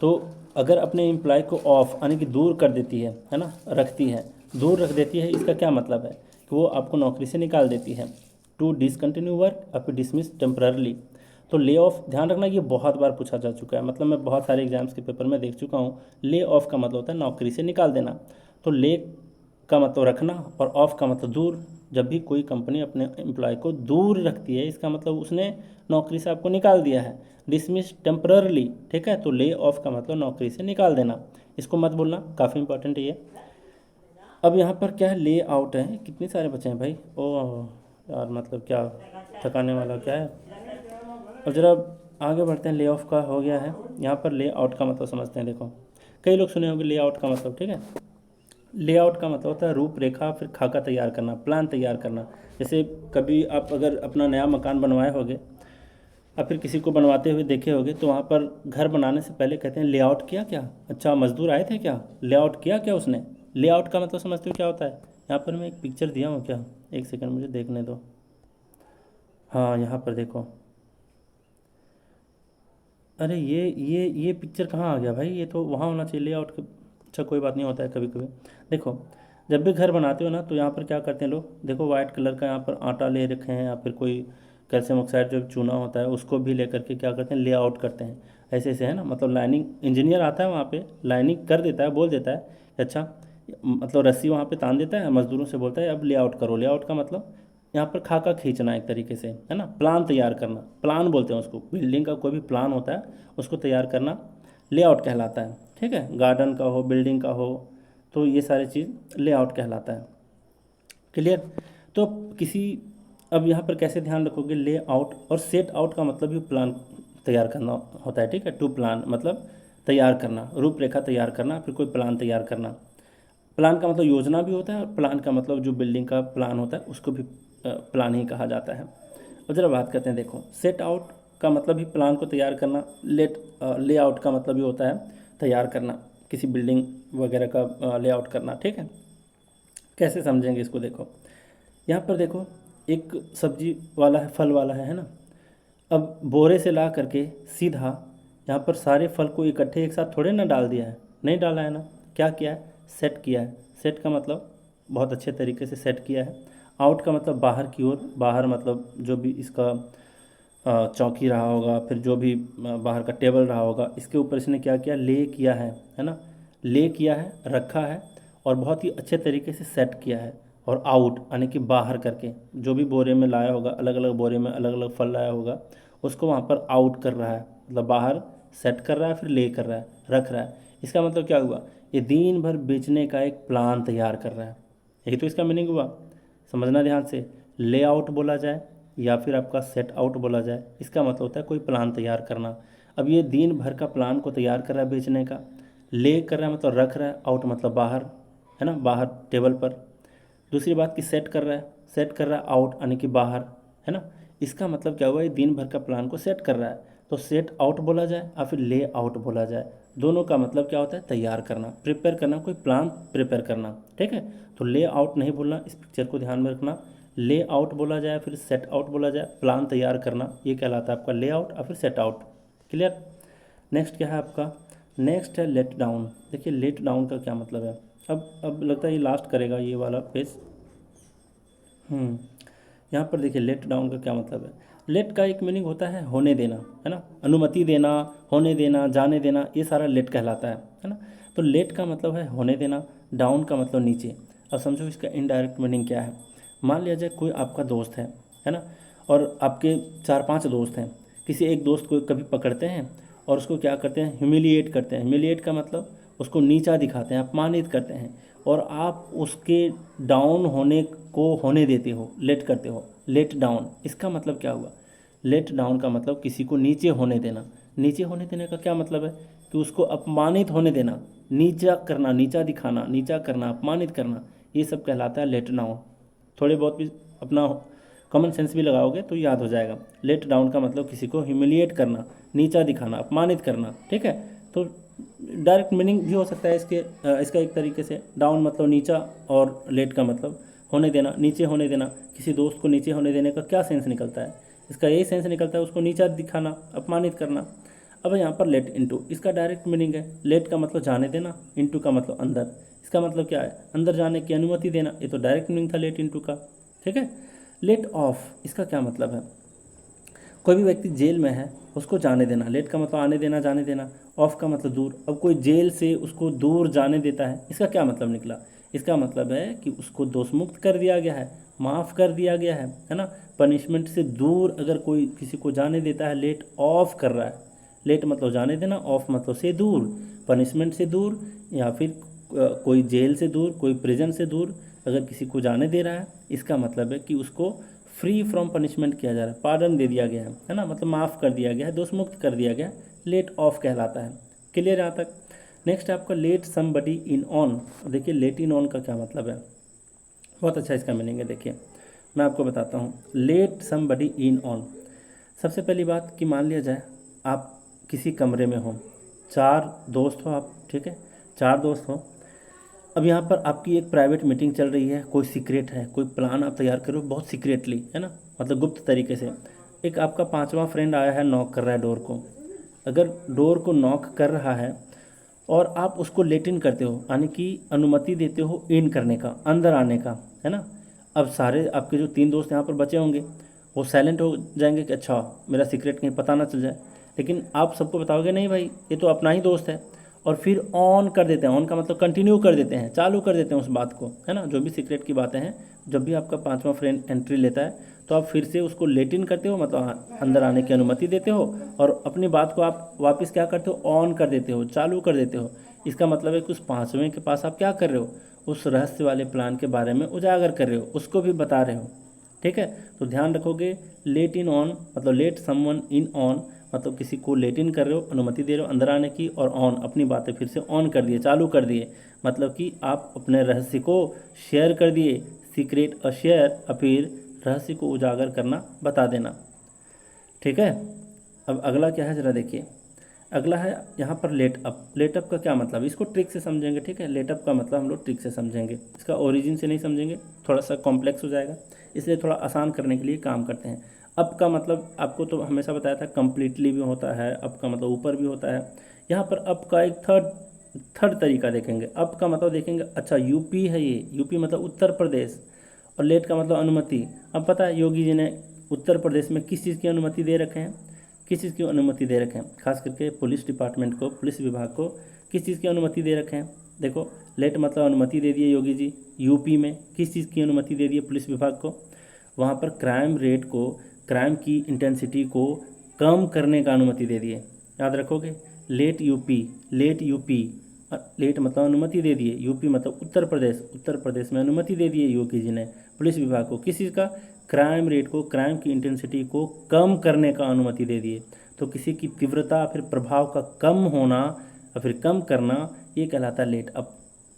तो अगर अपने एम्प्लॉय को ऑफ यानी कि दूर कर देती है ना, रखती है, दूर रख देती है, इसका क्या मतलब है कि वो आपको नौकरी से निकाल देती है। टू डिसकंटिन्यू वर्क या फिर डिसमिस टेम्पररली। तो ले ऑफ ध्यान रखना, ये बहुत बार पूछा जा चुका है, मतलब मैं बहुत सारे एग्जाम्स के पेपर में देख चुका हूँ। ले ऑफ का मतलब होता है नौकरी से निकाल देना। तो ले का मतलब रखना और ऑफ का मतलब दूर। जब भी कोई कंपनी अपने एम्प्लॉय को दूर रखती है इसका मतलब उसने नौकरी से आपको निकाल दिया है। डिसमिस टेम्पररली, ठीक है। तो ले ऑफ का मतलब नौकरी से निकाल देना, इसको मत भूलना, काफ़ी इंपॉर्टेंट है ये। अब यहाँ पर क्या है, ले आउट है, कितने सारे बचे हैं भाई, ओह यार मतलब क्या थकाने वाला क्या है। और ज़रा आगे बढ़ते हैं, ले ऑफ का हो गया है, यहाँ पर ले आउट का मतलब समझते हैं। देखो कई लोग सुने होंगे ले आउट का मतलब, ठीक है। लेआउट का मतलब होता है रूपरेखा फिर खाका तैयार करना, प्लान तैयार करना। जैसे कभी आप अगर अपना नया मकान बनवाए होगे या फिर किसी को बनवाते हुए देखे होगे, तो वहाँ पर घर बनाने से पहले कहते हैं लेआउट किया क्या, अच्छा मजदूर आए थे क्या, लेआउट किया क्या उसने। लेआउट का मतलब समझते हो क्या होता है। यहाँ पर मैं एक पिक्चर दिया हूँ क्या, एक सेकंड मुझे देखने दो। हाँ यहाँ पर देखो, अरे ये पिक्चर कहाँ आ गया भाई, ये तो वहाँ होना चाहिए लेआउट के। अच्छा कोई बात नहीं, होता है कभी कभी। देखो जब भी घर बनाते हो ना तो यहाँ पर क्या करते हैं लोग, देखो वाइट कलर का यहाँ पर आटा ले रखे हैं या फिर कोई कैल्शियम ऑक्साइड जो चूना होता है उसको भी लेकर के क्या करते हैं लेआउट करते हैं। ऐसे ऐसे है ना, मतलब लाइनिंग, इंजीनियर आता है वहाँ पे लाइनिंग कर देता है, बोल देता है कि अच्छा, मतलब रस्सी वहाँ पे तान देता है, मजदूरों से बोलता है अब लेआउट करो। लेआउट का मतलब यहाँ पर खाका खींचना एक तरीके से, है ना, प्लान तैयार करना, प्लान बोलते हैं उसको। बिल्डिंग का कोई भी प्लान होता है उसको तैयार करना लेआउट कहलाता है, ठीक है। गार्डन का हो, बिल्डिंग का हो, तो ये सारी चीज़ लेआउट कहलाता है। क्लियर। तो किसी, अब यहाँ पर कैसे ध्यान रखोगे, लेआउट और सेट आउट का मतलब भी प्लान तैयार करना होता है, ठीक है। टू प्लान मतलब तैयार करना, रूपरेखा तैयार करना, फिर कोई प्लान तैयार करना। प्लान का मतलब योजना भी होता है और प्लान का मतलब जो बिल्डिंग का प्लान होता है उसको भी प्लान ही कहा जाता है। और ज़रा बात करते हैं, देखो सेट आउट का मतलब भी प्लान को तैयार करना, लेआउट का मतलब भी होता है तैयार करना, किसी बिल्डिंग वगैरह का लेआउट करना, ठीक है। कैसे समझेंगे इसको, देखो यहाँ पर देखो एक सब्जी वाला है, फल वाला है ना। अब बोरे से ला करके सीधा यहाँ पर सारे फल को इकट्ठे एक साथ थोड़े ना डाल दिया है, नहीं डाला है ना, क्या किया है, सेट किया है। सेट का मतलब बहुत अच्छे तरीके से सेट किया है। आउट का मतलब बाहर की ओर, बाहर मतलब जो भी इसका चौकी रहा होगा, फिर जो भी बाहर का टेबल रहा होगा, इसके ऊपर इसने क्या किया, ले किया है ना, ले किया है, रखा है और बहुत ही अच्छे तरीके से सेट किया है। और आउट यानी कि बाहर करके, जो भी बोरे में लाया होगा, अलग अलग बोरे में अलग अलग फल लाया होगा, उसको वहाँ पर आउट कर रहा है, मतलब बाहर सेट कर रहा है, फिर ले कर रहा है, रख रहा है। इसका मतलब क्या हुआ, ये दिन भर बेचने का एक प्लान तैयार कर रहा है, यही तो इसका मीनिंग हुआ। समझना ध्यान से, लेआउट बोला जाए या फिर आपका सेट आउट बोला जाए, इसका मतलब होता है कोई प्लान तैयार करना। अब ये दिन भर का प्लान को तैयार कर रहा है बेचने का, ले कर रहा है मतलब रख रहा है, आउट मतलब बाहर, है ना, बाहर टेबल पर। दूसरी बात कि सेट कर रहा है, सेट कर रहा है आउट यानी कि बाहर, है ना। इसका मतलब क्या हुआ, ये दिन भर का प्लान को सेट कर रहा है। तो सेट आउट बोला जाए या फिर ले आउट बोला जाए, दोनों का मतलब क्या होता है, तैयार करना, प्रिपेयर करना, कोई प्लान प्रिपेयर करना, ठीक है। तो ले आउट नहीं भूलना, इस पिक्चर को ध्यान में रखना। ले आउट बोला जाए फिर सेट आउट बोला जाए, प्लान तैयार करना, ये कहलाता है आपका ले आउट या फिर सेट आउट। क्लियर। नेक्स्ट क्या है आपका, नेक्स्ट है लेट डाउन। देखिए लेट डाउन का क्या मतलब है, अब लगता है ये लास्ट करेगा ये वाला पेज। यहाँ पर देखिए लेट डाउन का क्या मतलब है। लेट का एक मीनिंग होता है होने देना, है ना, अनुमति देना, होने देना, जाने देना, ये सारा लेट कहलाता है ना। तो लेट का मतलब है होने देना, डाउन का मतलब नीचे। अब समझो इसका इनडायरेक्ट मीनिंग क्या है। मान लिया जाए कोई आपका दोस्त है ना, और आपके चार पांच दोस्त हैं, किसी एक दोस्त को कभी पकड़ते हैं और उसको क्या करते हैं, ह्यूमिलिएट करते हैं। ह्यूमिलिएट का मतलब उसको नीचा दिखाते हैं, अपमानित करते हैं, और आप उसके डाउन होने को होने देते हो, लेट करते हो। लेट डाउन, इसका मतलब क्या हुआ? लेट डाउन का मतलब किसी को नीचे होने देना। नीचे होने देने का क्या मतलब है? कि उसको अपमानित होने देना, नीचा करना, नीचा दिखाना, नीचा करना, अपमानित करना, ये सब कहलाता है लेट डाउन। थोड़े बहुत भी अपना कॉमन सेंस भी लगाओगे तो याद हो जाएगा। लेट डाउन का मतलब किसी को ह्यूमिलिएट करना, नीचा दिखाना, अपमानित करना, ठीक है। तो डायरेक्ट मीनिंग भी हो सकता है इसका एक तरीके से, डाउन मतलब नीचा और लेट का मतलब होने देना, नीचे होने देना। किसी दोस्त को नीचे होने देने का क्या सेंस निकलता है? इसका यही सेंस निकलता है, उसको नीचा दिखाना, अपमानित करना। अब यहाँ पर लेट इनटू, इसका डायरेक्ट मीनिंग है, लेट का मतलब जाने देना, इनटू का मतलब अंदर। इसका मतलब क्या है? अंदर जाने की अनुमति देना। ये तो डायरेक्ट मीनिंग था लेट इनटू का, ठीक है। लेट ऑफ, इसका क्या मतलब है? कोई भी व्यक्ति जेल में है, उसको जाने देना। लेट का मतलब आने देना, जाने देना। ऑफ का मतलब दूर। अब कोई जेल से उसको दूर जाने देता है, इसका क्या मतलब निकला? इसका मतलब है कि उसको दोषमुक्त कर दिया गया है, माफ़ कर दिया गया है ना। पनिशमेंट से दूर अगर कोई किसी को जाने देता है, लेट ऑफ कर रहा है। लेट मतलब जाने देना, ऑफ मतलब से दूर, पनिशमेंट से दूर, या फिर कोई जेल से दूर, कोई प्रिजन से दूर अगर किसी को जाने दे रहा है, इसका मतलब है कि उसको फ्री फ्रॉम पनिशमेंट किया जा रहा है, पार्डन दे दिया गया है ना, मतलब माफ़ कर दिया गया है, दोष मुक्त कर दिया गया है। लेट ऑफ कहलाता है। क्लियर यहाँ तक? नेक्स्ट आपका लेट समबडी इन ऑन। देखिए लेट इन ऑन का क्या मतलब है, बहुत अच्छा इसका मीनिंग है। देखिए मैं आपको बताता हूँ, लेट समबडी इन ऑन। सबसे पहली बात कि मान लिया जाए आप किसी कमरे में हो, 4 दोस्त हो आप, ठीक है, 4 दोस्त हो। अब यहाँ पर आपकी एक प्राइवेट मीटिंग चल रही है, कोई सीक्रेट है, कोई प्लान आप तैयार करो बहुत सीक्रेटली, है ना, मतलब गुप्त तरीके से। एक आपका 5वां फ्रेंड आया है, नॉक कर रहा है डोर को। अगर डोर को नॉक कर रहा है और आप उसको लेट इन करते हो, यानी कि अनुमति देते हो इन करने का, अंदर आने का, है ना। अब सारे आपके जो 3 दोस्त यहाँ पर बचे होंगे, वो साइलेंट हो जाएंगे कि अच्छा मेरा सीक्रेट कहीं पता ना चल जाए। लेकिन आप सबको बताओगे नहीं भाई ये तो अपना ही दोस्त है, और फिर ऑन कर देते हैं। ऑन का मतलब कंटिन्यू कर देते हैं, चालू कर देते हैं उस बात को, है ना। जो भी सीक्रेट की बातें हैं, जब भी आपका 5वां फ्रेंड एंट्री लेता है तो आप फिर से उसको लेट इन करते हो, मतलब अंदर आने की अनुमति देते हो, और अपनी बात को आप वापस क्या करते हो, ऑन कर देते हो, चालू कर देते हो। इसका मतलब है कि उस 5वें के पास आप क्या कर रहे हो, उस रहस्य वाले प्लान के बारे में उजागर कर रहे हो, उसको भी बता रहे हो, ठीक है। तो ध्यान रखोगे, लेट इन ऑन मतलब लेट समवन इन ऑन, मतलब किसी को लेट इन कर रहे हो, अनुमति दे रहे हो अंदर आने की, और ऑन अपनी बातें फिर से ऑन कर दिए, चालू कर दिए, मतलब कि आप अपने रहस्य को शेयर कर दिए। सीक्रेट अ शेयर, फिर रहस्य को उजागर करना, बता देना, ठीक है। अब अगला क्या है ज़रा देखिए, अगला है यहाँ पर लेट अप। लेट अप का क्या मतलब, इसको ट्रिक से समझेंगे, ठीक है। लेट अप का मतलब हम लोग ट्रिक से समझेंगे, इसका ओरिजिन से नहीं समझेंगे, थोड़ा सा कॉम्प्लेक्स हो जाएगा, इसलिए थोड़ा आसान करने के लिए काम करते हैं। अप का मतलब आपको तो हमेशा बताया था, कंप्लीटली भी होता है, अप का मतलब ऊपर भी होता है। यहाँ पर अप का एक थर्ड तरीका देखेंगे। अप का मतलब देखेंगे, अच्छा यूपी है ये, यूपी मतलब उत्तर प्रदेश, और लेट का मतलब अनुमति। अब पता है योगी जी ने उत्तर प्रदेश में किस चीज़ की अनुमति दे रखे हैं, किस चीज़ की अनुमति दे रखे हैं, खास करके पुलिस डिपार्टमेंट को, पुलिस विभाग को किस चीज़ की अनुमति दे रखे हैं। देखो लेट मतलब अनुमति दे दिए योगी जी, यूपी में किस चीज़ की अनुमति दे दी है पुलिस विभाग को, वहाँ पर क्राइम रेट को, क्राइम की इंटेंसिटी को कम करने का अनुमति दे दिए। याद रखोगे, let up, let up, let मतलब अनुमति दे दिए, यूपी मतलब उत्तर प्रदेश, उत्तर प्रदेश में अनुमति दे दिए योगी जी ने पुलिस विभाग को, किस चीज़ का, क्राइम रेट को, क्राइम की इंटेंसिटी को कम करने का अनुमति दे दिए। तो किसी की तीव्रता फिर प्रभाव का कम होना या फिर कम करना, ये कहलाता है लेट अप।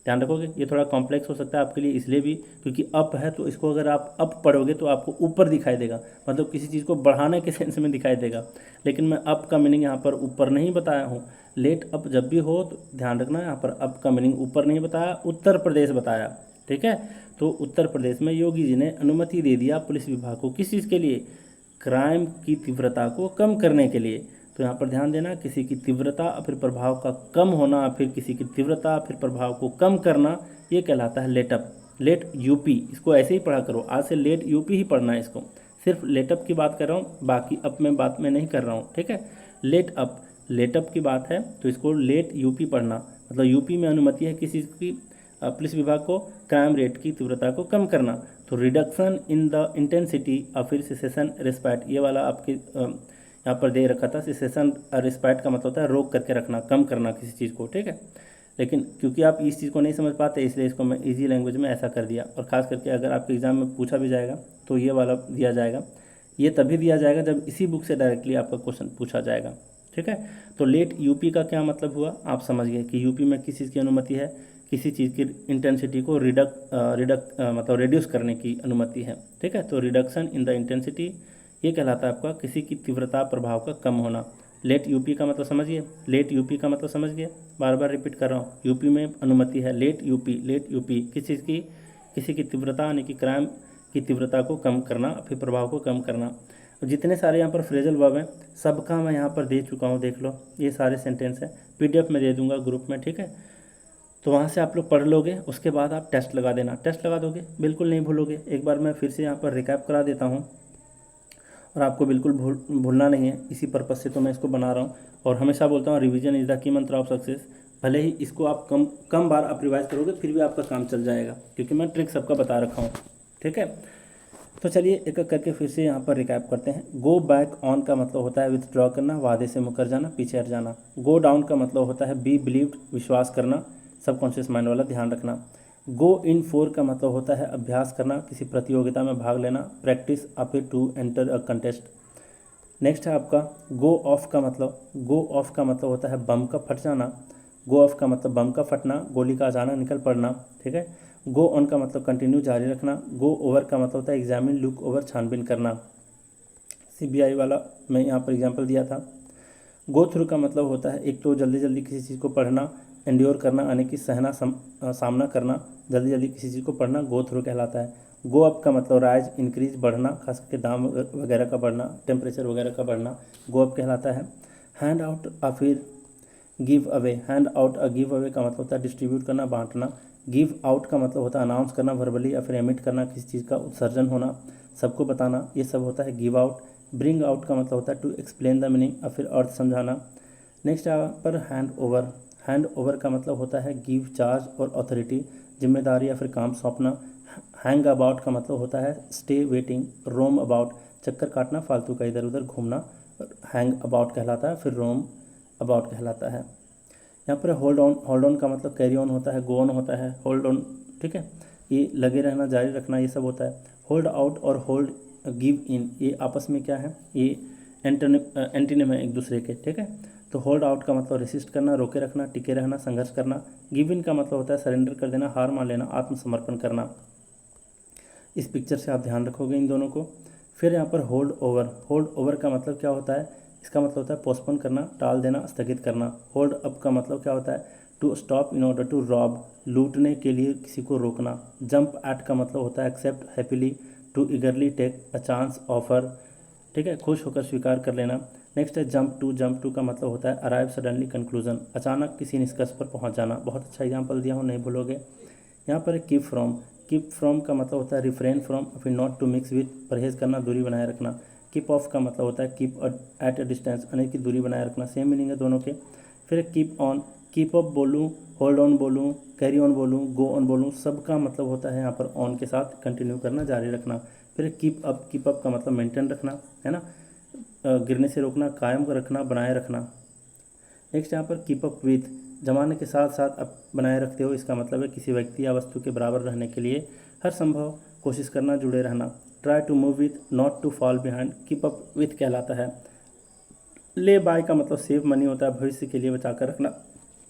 ध्यान रखोगे, ये थोड़ा कॉम्प्लेक्स हो सकता है आपके लिए, इसलिए भी क्योंकि अप है, तो इसको अगर आप अप पढ़ोगे तो आपको ऊपर दिखाई देगा, मतलब किसी चीज़ को बढ़ाने के सेंस में दिखाई देगा। लेकिन मैं अप का मीनिंग यहाँ पर ऊपर नहीं बताया हूँ। लेट अप जब भी हो तो ध्यान रखना, यहाँ पर अप का मीनिंग ऊपर नहीं बताया, उत्तर प्रदेश बताया, ठीक है। तो उत्तर प्रदेश में योगी जी ने अनुमति दे दिया पुलिस विभाग को, किस चीज़ के लिए, क्राइम की तीव्रता को कम करने के लिए। तो यहाँ पर ध्यान देना, किसी की तीव्रता फिर प्रभाव का कम होना, फिर किसी की तीव्रता फिर प्रभाव को कम करना, ये कहलाता है लेटअप। लेट यूपी, इसको ऐसे ही पढ़ा करो, आज से लेट यूपी ही पढ़ना है इसको, सिर्फ लेटअप की बात कर रहा हूँ, बाकी अप में बात मैं नहीं कर रहा हूँ, ठीक है। लेट अप, लेटअप की बात है तो इसको लेट यूपी पढ़ना, मतलब यूपी में अनुमति है किसी की, पुलिस विभाग को क्राइम रेट की तीव्रता को कम करना। तो reduction in the intensity of फिर सेशन रेस्पाइट, ये वाला आपके यहाँ पर दे रखा था सेसेशन रिस्पाइट का मतलब होता है रोक करके रखना, कम करना किसी चीज़ को, ठीक है। लेकिन क्योंकि आप इस चीज़ को नहीं समझ पाते इसलिए इसको मैं इजी लैंग्वेज में ऐसा कर दिया। और ख़ास करके अगर आपके एग्ज़ाम में पूछा भी जाएगा तो ये वाला दिया जाएगा, ये तभी दिया जाएगा जब इसी बुक से डायरेक्टली आपका क्वेश्चन पूछा जाएगा, ठीक है। तो लेट यूपी का क्या मतलब हुआ, आप समझ गए कि यूपी में किस चीज़ की अनुमति है, किसी चीज़ की इंटेंसिटी को मतलब रिड्यूस करने की अनुमति है, ठीक है। तो रिडक्शन इन द इंटेंसिटी ये कहलाता है आपका किसी की तीव्रता प्रभाव का कम होना। लेट यूपी का मतलब समझिए, लेट यूपी का मतलब समझ गए, बार बार रिपीट कर रहा हूँ, यूपी में अनुमति है लेट यूपी, लेट यूपी किस चीज़ की, किसी की तीव्रता यानी कि क्राइम की तीव्रता को कम करना, फिर प्रभाव को कम करना। जितने सारे यहाँ पर फ्रेजल वर्ब हैं सबका मैं यहाँ पर दे चुका हूँ, देख लो ये सारे सेंटेंस हैं, पीडीएफ में दे दूंगा ग्रुप में, ठीक है। तो वहाँ से आप लोग पढ़ लोगे, उसके बाद आप टेस्ट लगा देना, टेस्ट लगा दोगे बिल्कुल नहीं भूलोगे। एक बार मैं फिर से यहाँ पर रिकैप करा देता हूँ और आपको बिल्कुल भूलना नहीं है, इसी पर्पज़ से तो मैं इसको बना रहा हूँ। और हमेशा बोलता हूँ रिवीजन इज़ द की मंत्र ऑफ सक्सेस। भले ही इसको आप कम कम बार आप रिवाइज करोगे फिर भी आपका काम चल जाएगा, क्योंकि मैं ट्रिक सबका बता रखा हूँ, ठीक है। तो चलिए एक एक करके फिर से यहाँ पर रिकैप करते हैं। गो बैक ऑन का मतलब होता है विथड्रॉ करना, वादे से मुकर जाना, पीछे हट जाना। गो डाउन का मतलब होता है बी बिलीव्ड, विश्वास करना, सबकॉन्शियस माइंड वाला ध्यान रखना। गो इन फोर का मतलब होता है अभ्यास करना, किसी प्रतियोगिता में भाग लेना, practice appear to enter a contest. Next है आपका गो ऑफ का मतलब, गो ऑफ का मतलब होता है बम का फट जाना, गो ऑफ का मतलब बम का फटना, गोली का अचानक निकल पड़ना, ठीक है। गो ऑन का मतलब कंटिन्यू जारी रखना। गो ओवर का मतलब होता है एग्जामिन, लुक ओवर छानबीन करना, सीबीआई वाला मैं यहाँ पर एग्जाम्पल दिया था। गो थ्रू का मतलब होता है एक तो जल्दी जल्दी किसी चीज़ को पढ़ना, एंड्योर करना यानी कि सहना सामना करना, जल्दी जल्दी किसी चीज़ को पढ़ना गो थ्रू कहलाता है। गो अप का मतलब राइज, इंक्रीज, बढ़ना, खास करके दाम वगैरह का बढ़ना, टेम्परेचर वगैरह का बढ़ना गो अप कहलाता है। हैंड आउट या फिर give away, hand out give away का मतलब होता है डिस्ट्रीब्यूट करना, बांटना। गिव आउट का मतलब होता है अनाउंस करना वर्बली या फिर एमिट करना, किसी चीज़ का उत्सर्जन होना, सबको बताना, ये सब होता है गिव आउट। ब्रिंग आउट का मतलब होता है टू एक्सप्लेन द मीनिंग या फिर अर्थ समझाना। नेक्स्ट यहाँ पर हैंड ओवर, हैंड ओवर का मतलब होता है गिव चार्ज और अथॉरिटी, जिम्मेदारी या फिर काम सौंपना। हैंग अबाउट का मतलब होता है स्टे वेटिंग, रोम अबाउट चक्कर काटना, फालतू का इधर उधर घूमना, हैंग अबाउट कहलाता है, फिर रोम अबाउट कहलाता है। यहाँ पर होल्ड ऑन का मतलब कैरी ऑन होता है, गो ऑन होता है, होल्ड ऑन, ठीक है, ये लगे रहना, जारी रखना, ये सब होता है। होल्ड आउट और होल्ड गिव इन ये आपस में क्या है, ये एंटीनिम है एक दूसरे के, ठीक है। तो होल्ड आउट का मतलब रेसिस्ट करना, रोके रखना, टिके रहना, संघर्ष करना। गिव इन का मतलब होता है सरेंडर कर देना, हार मान लेना, आत्मसमर्पण करना। इस पिक्चर से आप ध्यान रखोगे इन दोनों को। फिर यहाँ पर होल्ड ओवर, होल्ड ओवर का मतलब क्या होता है, इसका मतलब होता है पोस्टपोन करना, टाल देना, स्थगित करना। होल्ड अप का मतलब क्या होता है to stop in order to rob, लूटने के लिए किसी को रोकना। जंप एट का मतलब होता है accept happily, to eagerly take a chance offer, ठीक है, खुश होकर स्वीकार कर लेना। नेक्स्ट है जंप टू का मतलब होता है अराइव सडनली कंक्लूजन, अचानक किसी निष्कर्ष पर पहुंच जाना। बहुत अच्छा एग्जाम्पल दिया हूँ, नहीं भूलोगे। यहाँ पर कीप फ्रॉम, कीप फ्रॉम का मतलब होता है रिफ्रेन फ्रॉम, फिर नॉट टू मिक्स विथ, परहेज करना, दूरी बनाए रखना। कीप ऑफ का मतलब होता है कीप एट अ डिस्टेंस यानी कि दूरी बनाए रखना, सेम मीनिंग है दोनों के। फिर कीप ऑन, कीप अप बोलूँ, होल्ड ऑन बोलूँ, कैरी ऑन बोलूँ, गो ऑन बोलूँ, सबका मतलब होता है यहाँ पर ऑन के साथ कंटिन्यू करना, जारी रखना। फिर कीप अप का मतलब मेंटेन रखना, है ना, गिरने से रोकना, कायम रखना, बनाए रखना। नेक्स्ट यहाँ पर कीप अप विथ, जमाने के साथ साथ आप बनाए रखते हो, इसका मतलब है किसी व्यक्ति या वस्तु के बराबर रहने के लिए हर संभव कोशिश करना, जुड़े रहना। Try to move with, not to fall behind, keep up with कहलाता है। ले बाय का मतलब सेव मनी होता है, भविष्य के लिए बचा कर रखना।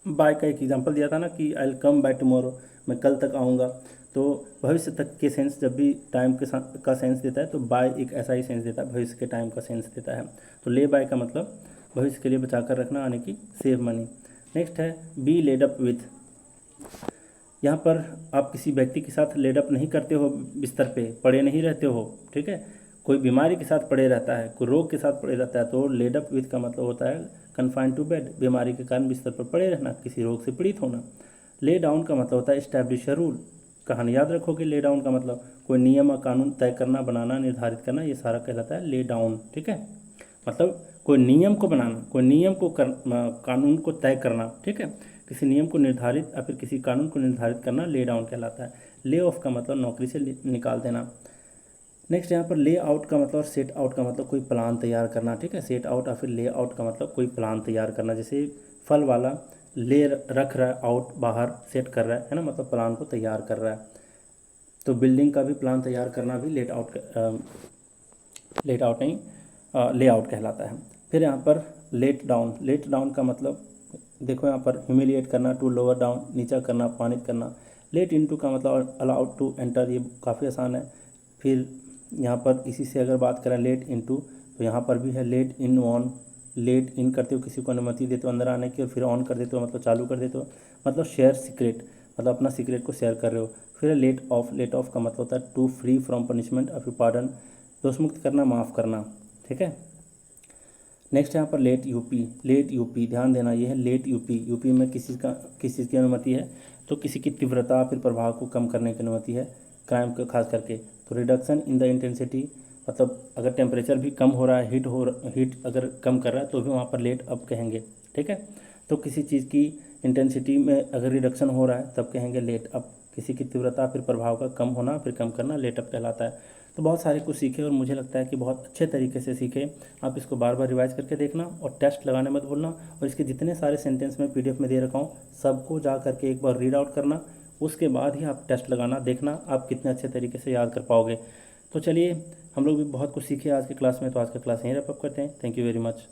बाय का एक एग्जांपल दिया था ना कि I will come by tomorrow, मैं कल तक आऊँगा। तो भविष्य तक के सेंस जब भी टाइम के साथ का सेंस देता है तो बाय एक ऐसा ही सेंस देता है, भविष्य के टाइम का सेंस देता है। तो ले बाय का मतलब भविष्य के लिए बचा कर रखना यानी कि सेव मनी। नेक्स्ट है बी लेड अप विथ, यहाँ पर आप किसी व्यक्ति के साथ लेड अप नहीं करते हो, बिस्तर पे पड़े नहीं रहते हो, ठीक है। कोई बीमारी के साथ पड़े रहता है, कोई रोग के साथ पड़े रहता है, तो लेड अप विथ का मतलब होता है कन्फाइंड टू बेड, बीमारी के कारण बिस्तर पर पड़े रहना, किसी रोग से पीड़ित होना। ले डाउन का मतलब होता है इस्टेब्लिश अ रूल, कहानी याद रखोगे। ले डाउन का मतलब कोई नियम और कानून तय करना, बनाना, निर्धारित करना, ये सारा कहलाता है ले डाउन, ठीक है। मतलब कोई नियम को बनाना, कोई नियम को कानून को तय करना, ठीक है, किसी नियम को निर्धारित या फिर किसी कानून को निर्धारित करना ले डाउन कहलाता है। ले ऑफ का मतलब नौकरी से निकाल देना। नेक्स्ट यहाँ पर ले आउट का मतलब और सेट आउट का मतलब कोई प्लान तैयार करना, ठीक है। सेट आउट और फिर ले आउट का मतलब कोई प्लान तैयार करना, जैसे फल वाला ले रख रहा है, आउट बाहर सेट कर रहा है ना, मतलब प्लान को तैयार कर रहा है। तो बिल्डिंग का भी प्लान तैयार करना भी लेट आउट नहीं लेआउट कहलाता है। फिर यहाँ पर लेट डाउन का मतलब देखो यहाँ पर ह्यूमिलिएट करना, टू लोअर डाउन नीचा करना, अपमानित करना। लेट इनटू का मतलब अलाउड टू एंटर, ये काफ़ी आसान है। फिर यहाँ पर इसी से अगर बात करें लेट इनटू, तो यहाँ पर भी है लेट इन ऑन। लेट इन करते हो किसी को अनुमति देते हो अंदर आने की, और फिर ऑन कर देते हो मतलब चालू कर देते हो, मतलब शेयर सीक्रेट, मतलब अपना सीक्रेट को शेयर कर रहे हो। फिर लेट ऑफ का मतलब होता है टू फ्री फ्रॉम पनिशमेंट और फिर पार्डन, दोष मुक्त करना, माफ़ करना, ठीक है। नेक्स्ट यहाँ पर लेट यूपी ध्यान देना, ये है लेट यूपी में किसी की अनुमति है तो किसी की तीव्रता फिर प्रभाव को कम करने की अनुमति है, क्राइम को खास करके। तो रिडक्शन इन द इंटेंसिटी, मतलब अगर टेम्परेचर भी कम हो रहा है, हीट अगर कम कर रहा है तो भी वहाँ पर लेट अप कहेंगे, ठीक है। तो किसी चीज़ की इंटेंसिटी में अगर रिडक्शन हो रहा है तब कहेंगे लेट अप, किसी की तीव्रता फिर प्रभाव का कम होना फिर कम करना लेट अप कहलाता है। तो बहुत सारे कुछ सीखे और मुझे लगता है कि बहुत अच्छे तरीके से सीखे। आप इसको बार बार रिवाइज करके देखना और टेस्ट लगाने मत भूलना, और इसके जितने सारे सेंटेंस मैं पीडीएफ में दे रखा हूँ सबको जा करके एक बार रीड आउट करना, उसके बाद ही आप टेस्ट लगाना, देखना आप कितने अच्छे तरीके से याद कर पाओगे। तो चलिए, हम लोग भी बहुत कुछ सीखे आज के क्लास में, तो आज का क्लास यहीं रैप अप करते हैं। Thank you very much.